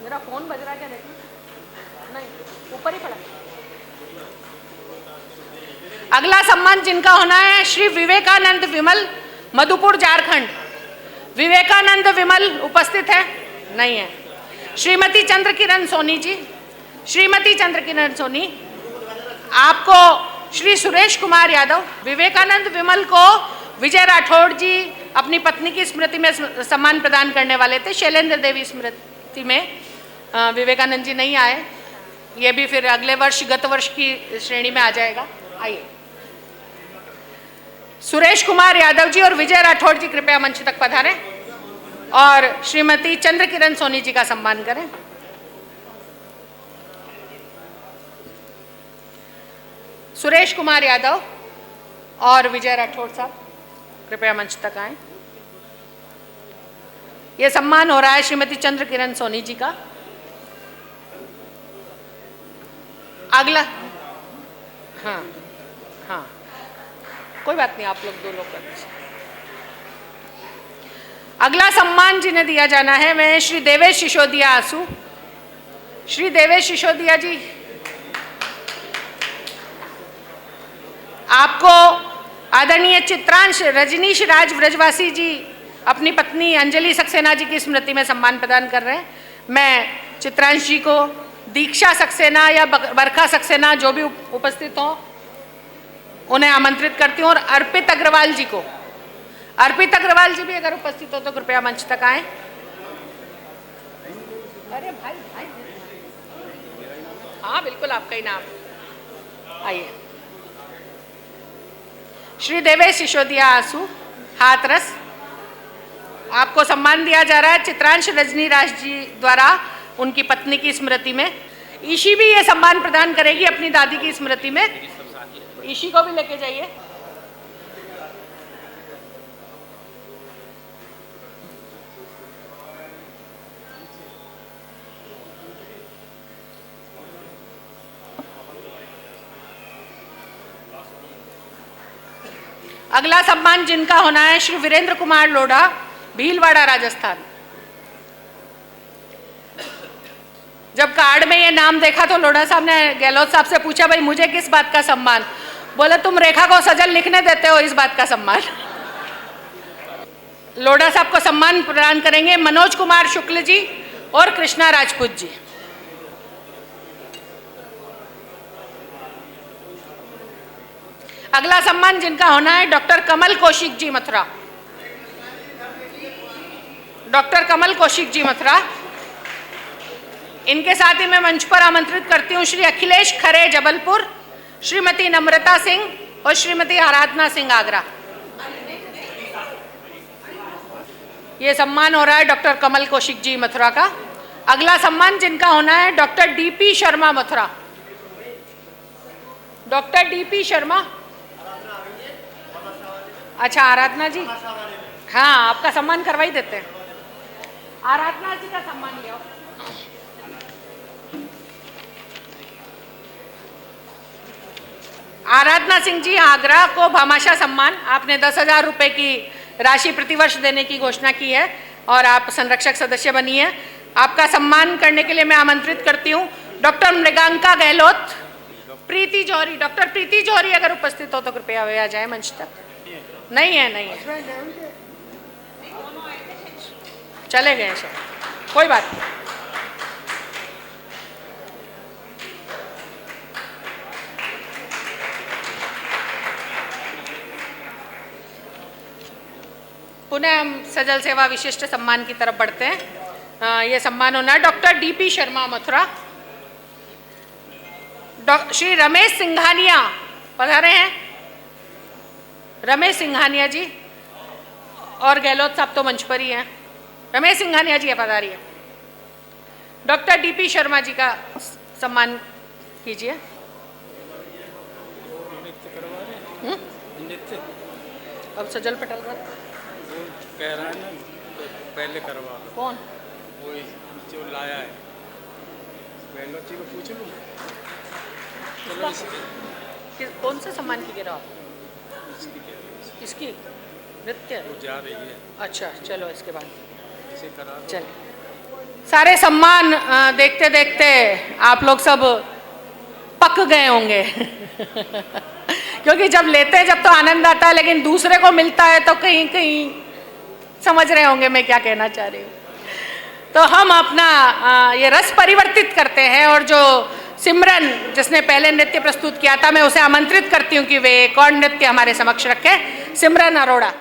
मेरा फोन बज रहा है क्या? देखो, नहीं, ऊपर ही पड़ा। अगला सम्मान जिनका होना है, श्री विवेकानंद विमल, मधुपुर झारखंड। विवेकानंद विमल उपस्थित है? नहीं है। श्रीमती चंद्रकिरण सोनी जी, श्रीमती चंद्रकिरण सोनी, आपको श्री सुरेश कुमार यादव। विवेकानंद विमल को विजय राठौड़ जी अपनी पत्नी की स्मृति में सम्मान प्रदान करने वाले थे। शैलेंद्र देवी स्मृति में विवेकानंद जी नहीं आए, ये भी फिर अगले वर्ष गत वर्ष की श्रेणी में आ जाएगा। आइए, सुरेश कुमार यादव जी और विजय राठौड़ जी कृपया मंच तक पधारें। और श्रीमती चंद्रकिरण सोनी जी का सम्मान करें। सुरेश कुमार यादव और विजय राठौड़ साहब कृपया मंच तक आएं। यह सम्मान हो रहा है श्रीमती चंद्रकिरण सोनी जी का। अगला, हाँ हाँ, कोई बात नहीं, आप लोग 2 लोग कर दीजिए। अगला सम्मान जिन्हें दिया जाना है मैं श्री देवेश सिसोदिया आंसू। श्री देवेश सिसोदिया जी, आपको आदरणीय चित्रांश रजनीश राज व्रजवासी जी अपनी पत्नी अंजलि सक्सेना जी की स्मृति में सम्मान प्रदान कर रहे हैं। मैं चित्रांश जी को दीक्षा सक्सेना या बरखा सक्सेना जो भी उपस्थित हो उन्हें आमंत्रित करती हूँ, और अर्पित अग्रवाल जी को, अर्पित अग्रवाल जी भी अगर उपस्थित हो तो कृपया मंच तक आए। अरे भाई भाई, हाँ बिल्कुल आपका ही नाम, आइए। श्री देवेश सिसोदिया आंसू हाथरस, आपको सम्मान दिया जा रहा है चित्रांश रजनी राज जी द्वारा उनकी पत्नी की स्मृति में। ईशी भी ये सम्मान प्रदान करेगी अपनी दादी की स्मृति में, ईशी को भी लेके जाइए। अगला सम्मान जिनका होना है श्री वीरेंद्र कुमार लोढ़ा, भीलवाड़ा राजस्थान। जब कार्ड में ये नाम देखा तो लोढ़ा साहब ने गहलोत साहब से पूछा, भाई मुझे किस बात का सम्मान? बोले तुम रेखा को सजल लिखने देते हो, इस बात का सम्मान। लोढ़ा साहब को सम्मान प्रदान करेंगे मनोज कुमार शुक्ल जी और कृष्णा राजपूत जी। अगला सम्मान जिनका होना है डॉक्टर कमल कौशिक जी मथुरा। डॉक्टर कमल कौशिक जी मथुरा, इनके साथ ही मैं मंच पर आमंत्रित करती हूँ श्री अखिलेश खरे जबलपुर, श्रीमती नम्रता सिंह और श्रीमती आराधना सिंह आगरा। ये सम्मान हो रहा है डॉक्टर कमल कौशिक जी मथुरा का। अगला सम्मान जिनका होना है doctor DP Sharma Mathura. Doctor DP Sharma, अच्छा आराधना जी, हाँ आपका सम्मान करवा ही देते हैं। आराधना जी का सम्मान लिया। आराधना सिंह जी आगरा को भामाशाह सम्मान, आपने 10,000 रुपए की राशि प्रतिवर्ष देने की घोषणा की है और आप संरक्षक सदस्य बनी है। आपका सम्मान करने के लिए मैं आमंत्रित करती हूँ डॉक्टर मृगांका गहलोत, प्रीति जौहरी। डॉक्टर प्रीति जौहरी अगर उपस्थित हो तो कृपया वे आ जाए मंच तक। नहीं है, नहीं है, चले गए सब, कोई बात नहीं। पुनः हम सजल सेवा विशिष्ट सम्मान की तरफ बढ़ते हैं। ये सम्मान होना है डॉक्टर डीपी शर्मा मथुरा। श्री रमेश सिंघानिया पधारे हैं, रमेश सिंघानिया जी, और गहलोत साहब तो मंच पर ही हैं। रमेश सिंघानिया जी पधारिए। डॉक्टर डीपी शर्मा जी का सम्मान कीजिए। अब सजल पटेल का कह रहा है ना, तो पहले करवा। कौन? वो जो लाया है, गहलोत जी को पूछ लूँ। कौन सा सम्मान की गिरा? इसकी नृत्य वो जा रही है। अच्छा चलो इसके बाद इसे करा दो। चले। सारे सम्मान देखते देखते आप लोग सब पक गए होंगे क्योंकि जब लेते हैं जब तो आनंद आता है, लेकिन दूसरे को मिलता है तो कहीं कहीं समझ रहे होंगे मैं क्या कहना चाह रही हूँ। तो हम अपना ये रस परिवर्तित करते हैं, और जो सिमरन जिसने पहले नृत्य प्रस्तुत किया था मैं उसे आमंत्रित करती हूँ कि वे एक और नृत्य हमारे समक्ष रखें। सिमरन अरोड़ा।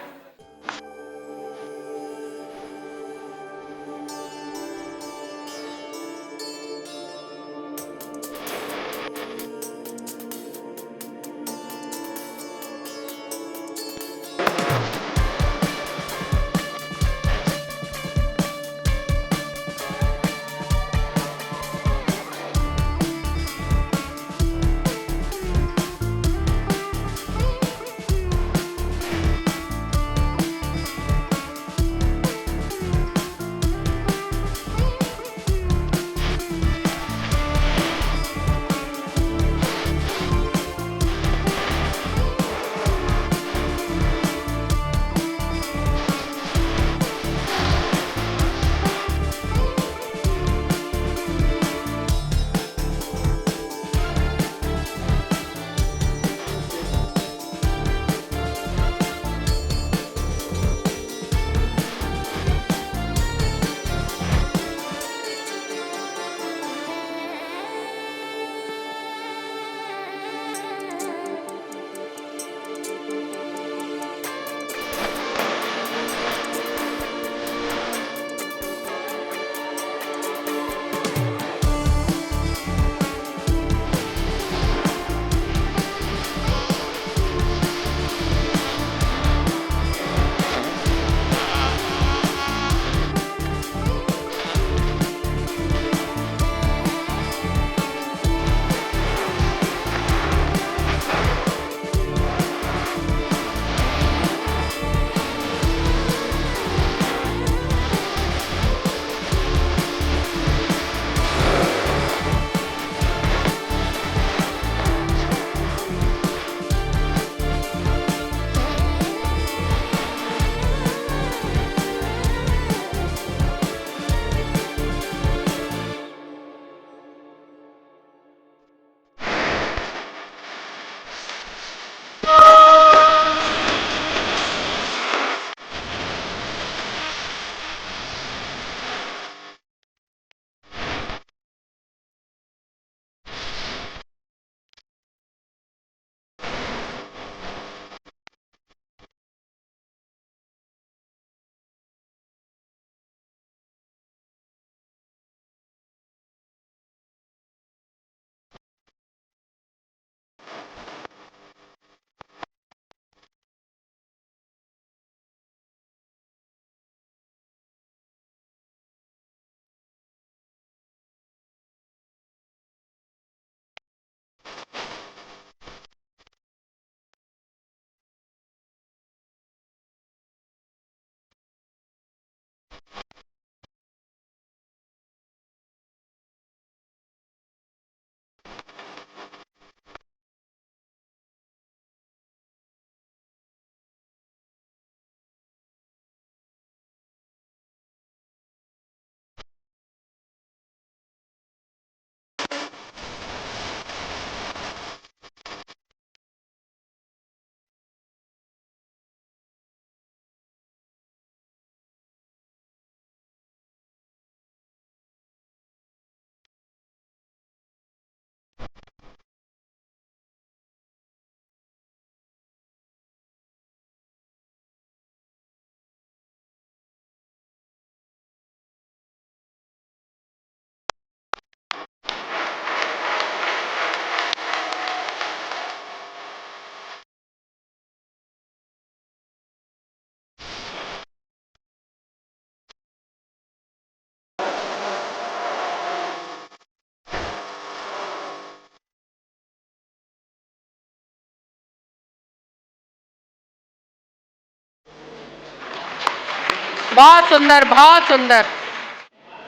बहुत सुंदर, बहुत सुंदर।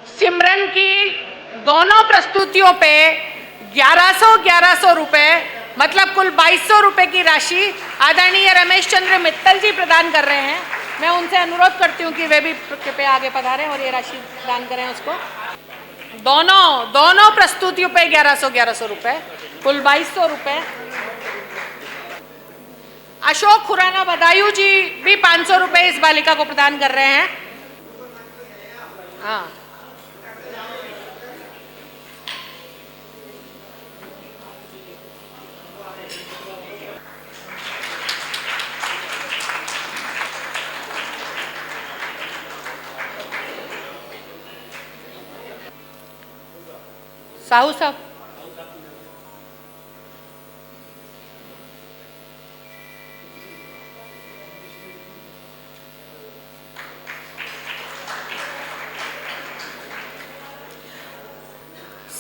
सिमरन की दोनों प्रस्तुतियों पे 1100 रुपए, मतलब कुल 2200 रुपए की राशि आदरणीय रमेश चंद्र मित्तल जी प्रदान कर रहे हैं। मैं उनसे अनुरोध करती हूँ कि वे भी कृपया आगे पधारें और ये राशि प्रदान करें उसको। दोनों प्रस्तुतियों पे 1100 रुपए, कुल 2200 रुपए। अशोक खुराना बदायूं जी भी 500 रुपए इस बालिका को प्रदान कर रहे हैं। हाँ, साहू साहब।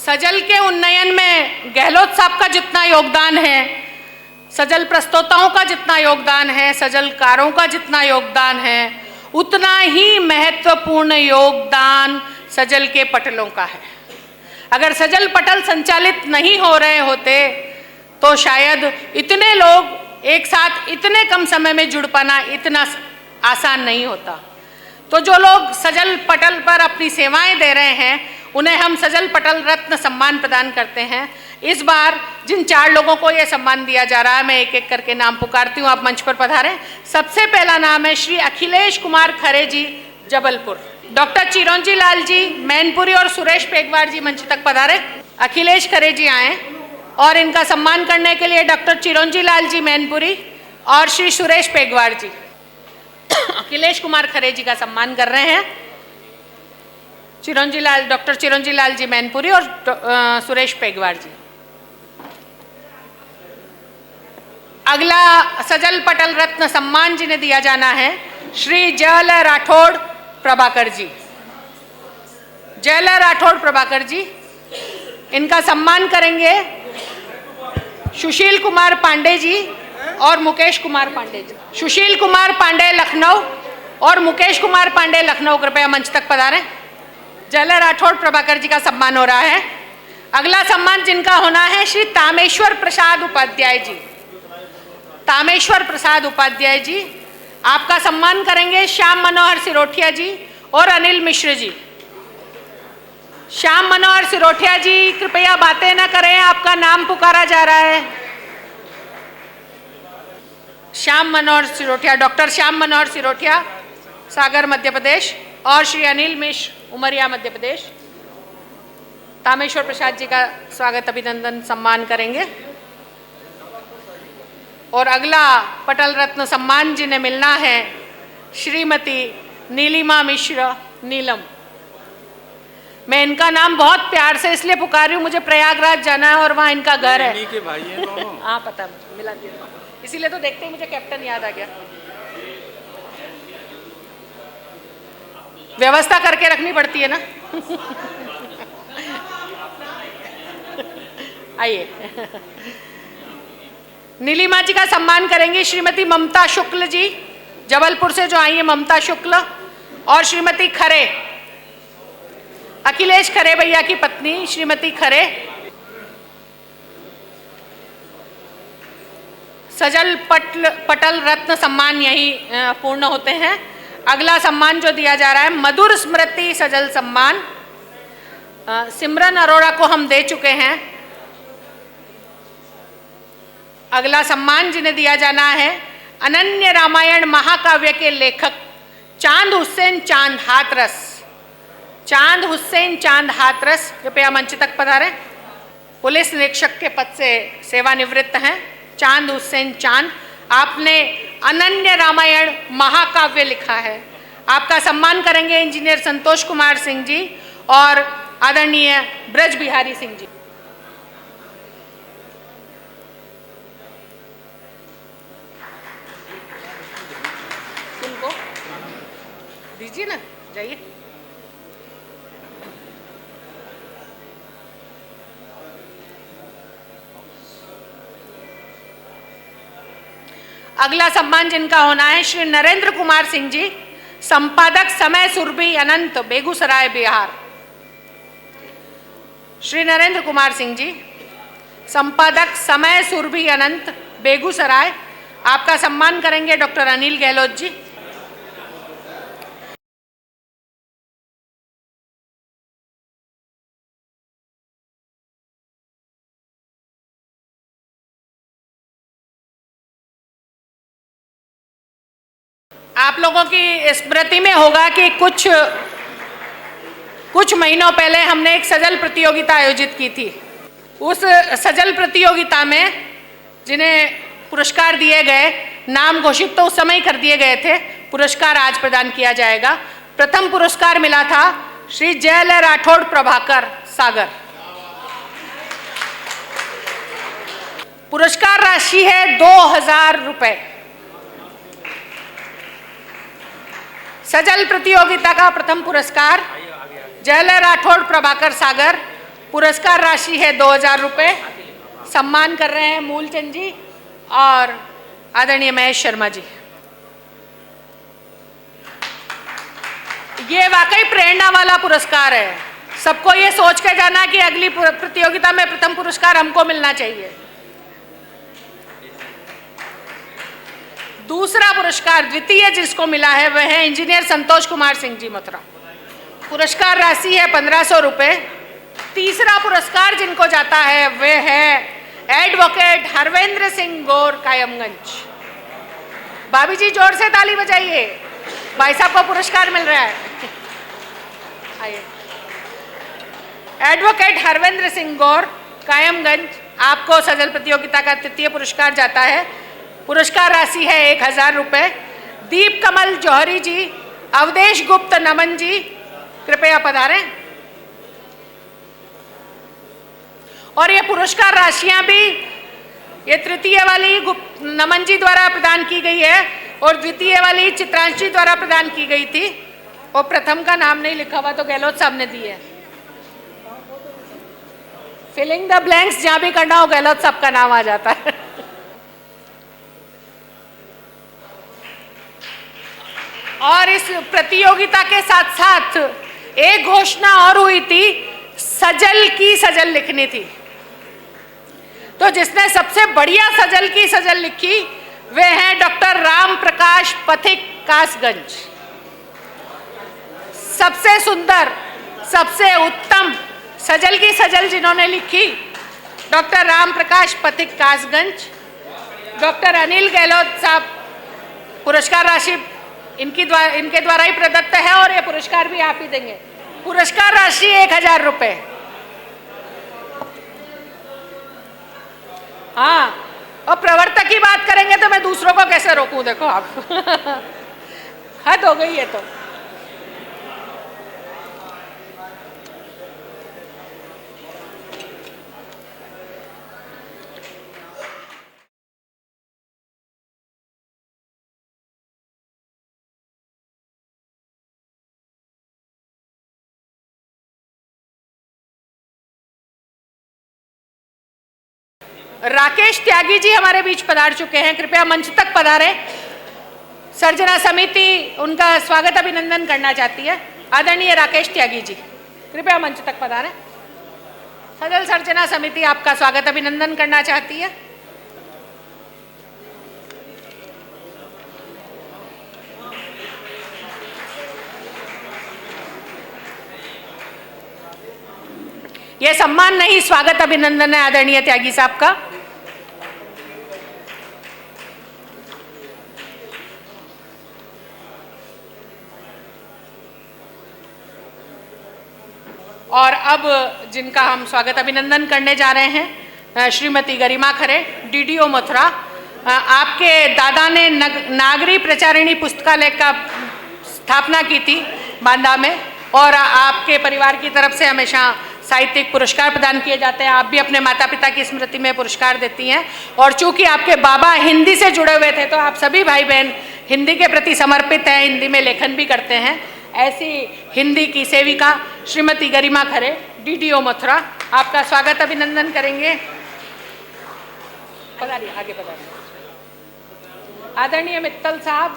सजल के उन्नयन में गहलोत साहब का जितना योगदान है, सजल प्रस्तोताओं का जितना योगदान है, सजलकारों का जितना योगदान है, उतना ही महत्वपूर्ण योगदान सजल के पटलों का है। अगर सजल पटल संचालित नहीं हो रहे होते तो शायद इतने लोग एक साथ इतने कम समय में जुड़ पाना इतना आसान नहीं होता। तो जो लोग सजल पटल पर अपनी सेवाएं दे रहे हैं उन्हें हम सजल पटल रत्न सम्मान प्रदान करते हैं। इस बार जिन 4 लोगों को यह सम्मान दिया जा रहा है, मैं एक एक करके नाम पुकारती हूँ, आप मंच पर पधारें। सबसे पहला नाम है श्री अखिलेश कुमार खरे जी, जबलपुर। डॉक्टर चिरंजी लाल जी मैनपुरी और सुरेश पेगवार जी मंच तक पधारे। अखिलेश खरे जी आए और इनका सम्मान करने के लिए डॉक्टर चिरंजी लाल जी मैनपुरी और श्री सुरेश पेगवार जी अखिलेश कुमार खरे जी का सम्मान कर रहे हैं। डॉक्टर चिरंजी लाल जी मैनपुरी और सुरेश पेगवार जी। अगला सजल पटल रत्न सम्मान जिन्हें दिया जाना है श्री जयल राठौड़ प्रभाकर जी। जयल राठौड़ प्रभाकर जी, इनका सम्मान करेंगे सुशील कुमार पांडे जी और मुकेश कुमार पांडे जी। सुशील कुमार पांडे लखनऊ और मुकेश कुमार पांडे लखनऊ, कृपया मंच तक पधारें। जयल राठौड़ प्रभाकर जी का सम्मान हो रहा है। अगला सम्मान जिनका होना है श्री तामेश्वर प्रसाद उपाध्याय जी। तामेश्वर प्रसाद उपाध्याय जी, आपका सम्मान करेंगे श्याम मनोहर सिरोठिया जी और अनिल मिश्र जी। श्याम मनोहर सिरोठिया जी, कृपया बातें न करें, आपका नाम पुकारा जा रहा है। श्याम मनोहर सिरोठिया, डॉक्टर श्याम मनोहर सिरोठिया, सागर मध्य प्रदेश, और श्री अनिल मिश्र, उमरिया मध्य प्रदेश। तामेश्वर प्रसाद जी का स्वागत अभिनंदन सम्मान करेंगे। और अगला पटल रत्न सम्मान जिन्हें मिलना है श्रीमती नीलिमा मिश्र नीलम। मैं इनका नाम बहुत प्यार से इसलिए पुकार रही हूँ, मुझे प्रयागराज जाना है और वहाँ इनका घर है। के भाई हैं दोनों। हाँ, पता मिला दिया, इसीलिए तो देखते ही मुझे कैप्टन याद आ गया। व्यवस्था करके रखनी पड़ती है ना। आइए। नीलिमा जी का सम्मान करेंगी श्रीमती ममता शुक्ल जी, जबलपुर से जो आई है ममता शुक्ल, और श्रीमती खरे, अखिलेश खरे भैया की पत्नी श्रीमती खरे। सजल पटल रत्न सम्मान यही पूर्ण होते हैं। अगला सम्मान जो दिया जा रहा है मधुर स्मृति सजल सम्मान, सिमरन अरोड़ा को हम दे चुके हैं। अगला सम्मान जिन्हें दिया जाना है अनन्य रामायण महाकाव्य के लेखक चांद हुसैन चांद हाथरस। चांद हुसैन चांद हाथरस कृपया मंच तक पधारें। पुलिस निरीक्षक के पद से सेवानिवृत्त हैं चांद हुसैन चांद। आपने अनन्य रामायण महाकाव्य लिखा है। आपका सम्मान करेंगे इंजीनियर संतोष कुमार सिंह जी और आदरणीय ब्रज बिहारी सिंह जी। उनको दीजिए ना, जाइए। अगला सम्मान जिनका होना है श्री नरेंद्र कुमार सिंह जी, संपादक समय सुरभि अनंत, बेगूसराय बिहार। श्री नरेंद्र कुमार सिंह जी, संपादक समय सुरभि अनंत, बेगूसराय। आपका सम्मान करेंगे डॉक्टर अनिल गहलोत जी। आप लोगों की स्मृति में होगा कि कुछ महीनों पहले हमने एक सजल प्रतियोगिता आयोजित की थी। उस सजल प्रतियोगिता में जिन्हें पुरस्कार दिए गए, नाम घोषित तो उस समय कर दिए गए थे, पुरस्कार आज प्रदान किया जाएगा। प्रथम पुरस्कार मिला था श्री जयलय राठौड़ प्रभाकर सागर। पुरस्कार राशि है 2000 रुपए। सजल प्रतियोगिता का प्रथम पुरस्कार जयलय राठौड़ प्रभाकर सागर, पुरस्कार राशि है 2000 रुपये। सम्मान कर रहे हैं मूलचंद जी और आदरणीय महेश शर्मा जी। ये वाकई प्रेरणा वाला पुरस्कार है। सबको ये सोच के जाना कि अगली प्रतियोगिता में प्रथम पुरस्कार हमको मिलना चाहिए। दूसरा पुरस्कार द्वितीय जिसको मिला है वह है इंजीनियर संतोष कुमार सिंह जी मथुरा, पुरस्कार राशि है 1500 रुपये। तीसरा पुरस्कार जिनको जाता है वह है एडवोकेट हरवेंद्र सिंह गौर, कायमगंज। भाभी जी जोर से ताली बजाइए, भाई साहब को पुरस्कार मिल रहा है। आइए। एडवोकेट हरवेंद्र सिंह गौर, कायमगंज, आपको सजल प्रतियोगिता का तृतीय पुरस्कार जाता है। पुरस्कार राशि है 1000 रुपये। दीप कमल जौहरी जी, अवधेश गुप्त नमन जी, कृपया पधारें। और ये पुरस्कार राशियां भी, ये तृतीय वाली नमन जी द्वारा प्रदान की गई है और द्वितीय वाली चित्रांश जी द्वारा प्रदान की गई थी। और प्रथम का नाम नहीं लिखा हुआ तो गहलोत साहब ने दी है। फिलिंग द ब्लैंक्स जहां भी करना हो गहलोत साहब का नाम आ जाता है। और इस प्रतियोगिता के साथ साथ एक घोषणा और हुई थी, सजल की सजल लिखनी थी। तो जिसने सबसे बढ़िया सजल की सजल लिखी वे हैं डॉक्टर राम प्रकाश पथिक, कासगंज। सबसे सुंदर, सबसे उत्तम सजल की सजल जिन्होंने लिखी डॉक्टर राम प्रकाश पथिक, कासगंज। डॉक्टर अनिल गहलोत साहब, पुरस्कार राशि इनके द्वारा ही प्रदत्त है और ये पुरस्कार भी आप ही देंगे। पुरस्कार राशि 1000 रुपये। हाँ, और प्रवर्तक की बात करेंगे तो मैं दूसरों को कैसे रोकूं, देखो आप। हद हो गई है तो। राकेश त्यागी जी हमारे बीच पधार चुके हैं, कृपया मंच तक पधारें। सर्जना समिति उनका स्वागत अभिनंदन करना चाहती है। आदरणीय राकेश त्यागी जी कृपया मंच तक पधारें। सदल सर्जना समिति आपका स्वागत अभिनंदन करना चाहती है। यह सम्मान नहीं, स्वागत अभिनंदन है आदरणीय त्यागी साहब का। और अब जिनका हम स्वागत अभिनंदन करने जा रहे हैं, श्रीमती गरिमा खरे, डीडीओ मथुरा। आपके दादा ने नागरी प्रचारिणी पुस्तकालय का स्थापना की थी बांदा में, और आपके परिवार की तरफ से हमेशा साहित्यिक पुरस्कार प्रदान किए जाते हैं। आप भी अपने माता पिता की स्मृति में पुरस्कार देती हैं, और चूंकि आपके बाबा हिंदी से जुड़े हुए थे तो आप सभी भाई बहन हिंदी के प्रति समर्पित हैं, हिंदी में लेखन भी करते हैं। ऐसी हिंदी की सेविका श्रीमती गरिमा खरे, डीडीओ मथुरा, आपका स्वागत अभिनंदन करेंगे। पधारिए, आगे पधारिए। आदरणीय मित्तल साहब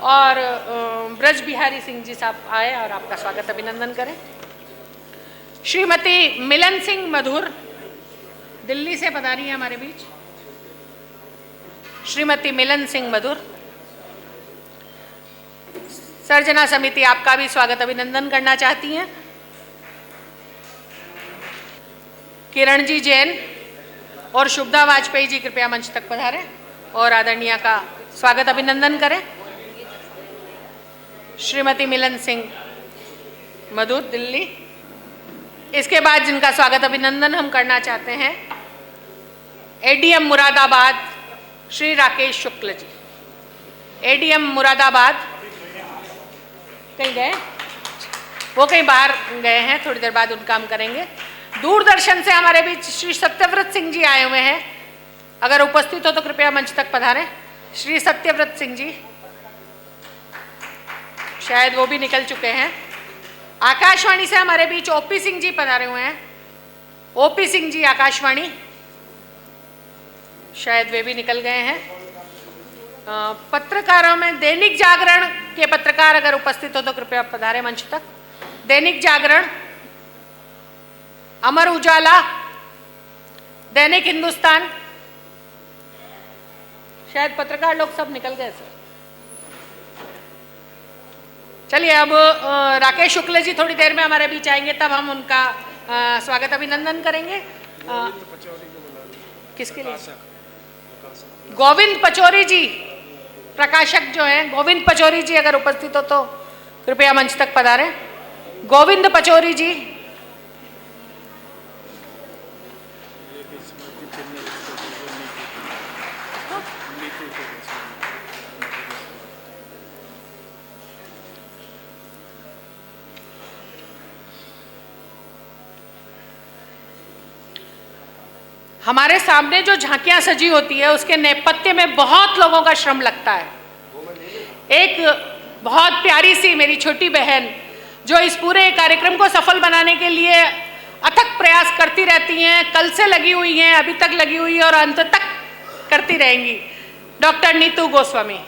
और ब्रज बिहारी सिंह जी साहब आए और आपका स्वागत अभिनंदन करें। श्रीमती मिलन सिंह मधुर दिल्ली से पधारी है हमारे बीच। श्रीमती मिलन सिंह मधुर। सर्जना समिति आपका भी स्वागत अभिनंदन करना चाहती हैं। किरण जी जैन और शुभदा वाजपेयी जी कृपया मंच तक पधारें और आदरणीय का स्वागत अभिनंदन करें। श्रीमती मिलन सिंह मधुर दिल्ली। इसके बाद जिनका स्वागत अभिनंदन हम करना चाहते हैं, एडीएम मुरादाबाद श्री राकेश शुक्ल जी। एडीएम मुरादाबाद कहीं गए, वो कहीं बाहर गए हैं, थोड़ी देर बाद उनका हम करेंगे। दूरदर्शन से हमारे बीच श्री सत्यव्रत सिंह जी आए हुए हैं, अगर उपस्थित हो तो कृपया मंच तक पधारें। श्री सत्यव्रत सिंह जी, शायद वो भी निकल चुके हैं। आकाशवाणी से हमारे बीच ओपी सिंह जी पधारे हुए हैं। ओपी सिंह जी आकाशवाणी, शायद वे भी निकल गए हैं। पत्रकारों में दैनिक जागरण के पत्रकार अगर उपस्थित हो तो कृपया पधारें मंच तक। दैनिक जागरण, अमर उजाला, दैनिक हिंदुस्तान, शायद पत्रकार लोग सब निकल गए सर। चलिए, अब राकेश शुक्ल जी थोड़ी देर में हमारे बीच आएंगे, तब हम उनका स्वागत अभिनंदन करेंगे। किसके लिए? गोविंद पचौरी जी, प्रकाशक जो हैं, गोविंद पचौरी जी अगर उपस्थित हो तो कृपया मंच तक पधारें। गोविंद पचौरी जी। हमारे सामने जो झांकियां सजी होती है उसके नेपथ्य में बहुत लोगों का श्रम लगता है। एक बहुत प्यारी सी मेरी छोटी बहन जो इस पूरे कार्यक्रम को सफल बनाने के लिए अथक प्रयास करती रहती हैं, कल से लगी हुई हैं, अभी तक लगी हुई है और अंत तक करती रहेंगी, डॉक्टर नीतू गोस्वामी।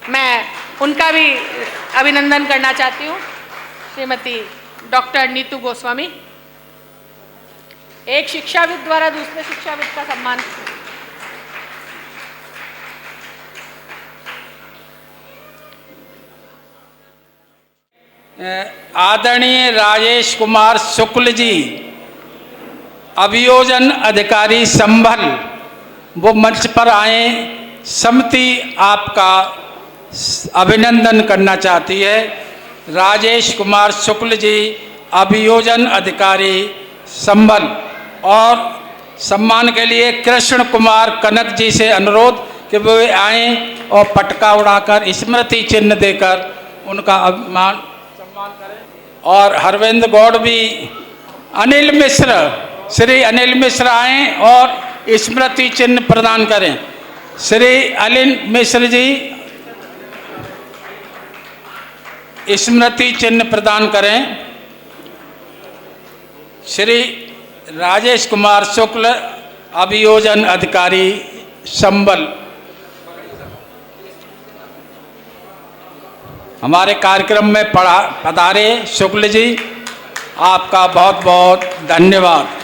मैं उनका भी अभिनंदन करना चाहती हूँ। श्रीमती डॉक्टर नीतू गोस्वामी, एक शिक्षाविद द्वारा दूसरे शिक्षाविद का सम्मान। आदरणीय राजेश कुमार शुक्ल जी, अभियोजन अधिकारी संभल, वो मंच पर आए। समिति आपका अभिनंदन करना चाहती है। राजेश कुमार शुक्ल जी, अभियोजन अधिकारी संभल। और सम्मान के लिए कृष्ण कुमार कनक जी से अनुरोध कि वो आएँ और पटका उड़ाकर स्मृति चिन्ह देकर उनका सम्मान करें। और हरविंद गौड़ भी, अनिल मिश्र, श्री अनिल मिश्र आएँ और स्मृति चिन्ह प्रदान करें। श्री अनिल मिश्र जी स्मृति चिन्ह प्रदान करें। श्री राजेश कुमार शुक्ल, अभियोजन अधिकारी संबल हमारे कार्यक्रम में पधारे। शुक्ल जी, आपका बहुत बहुत धन्यवाद।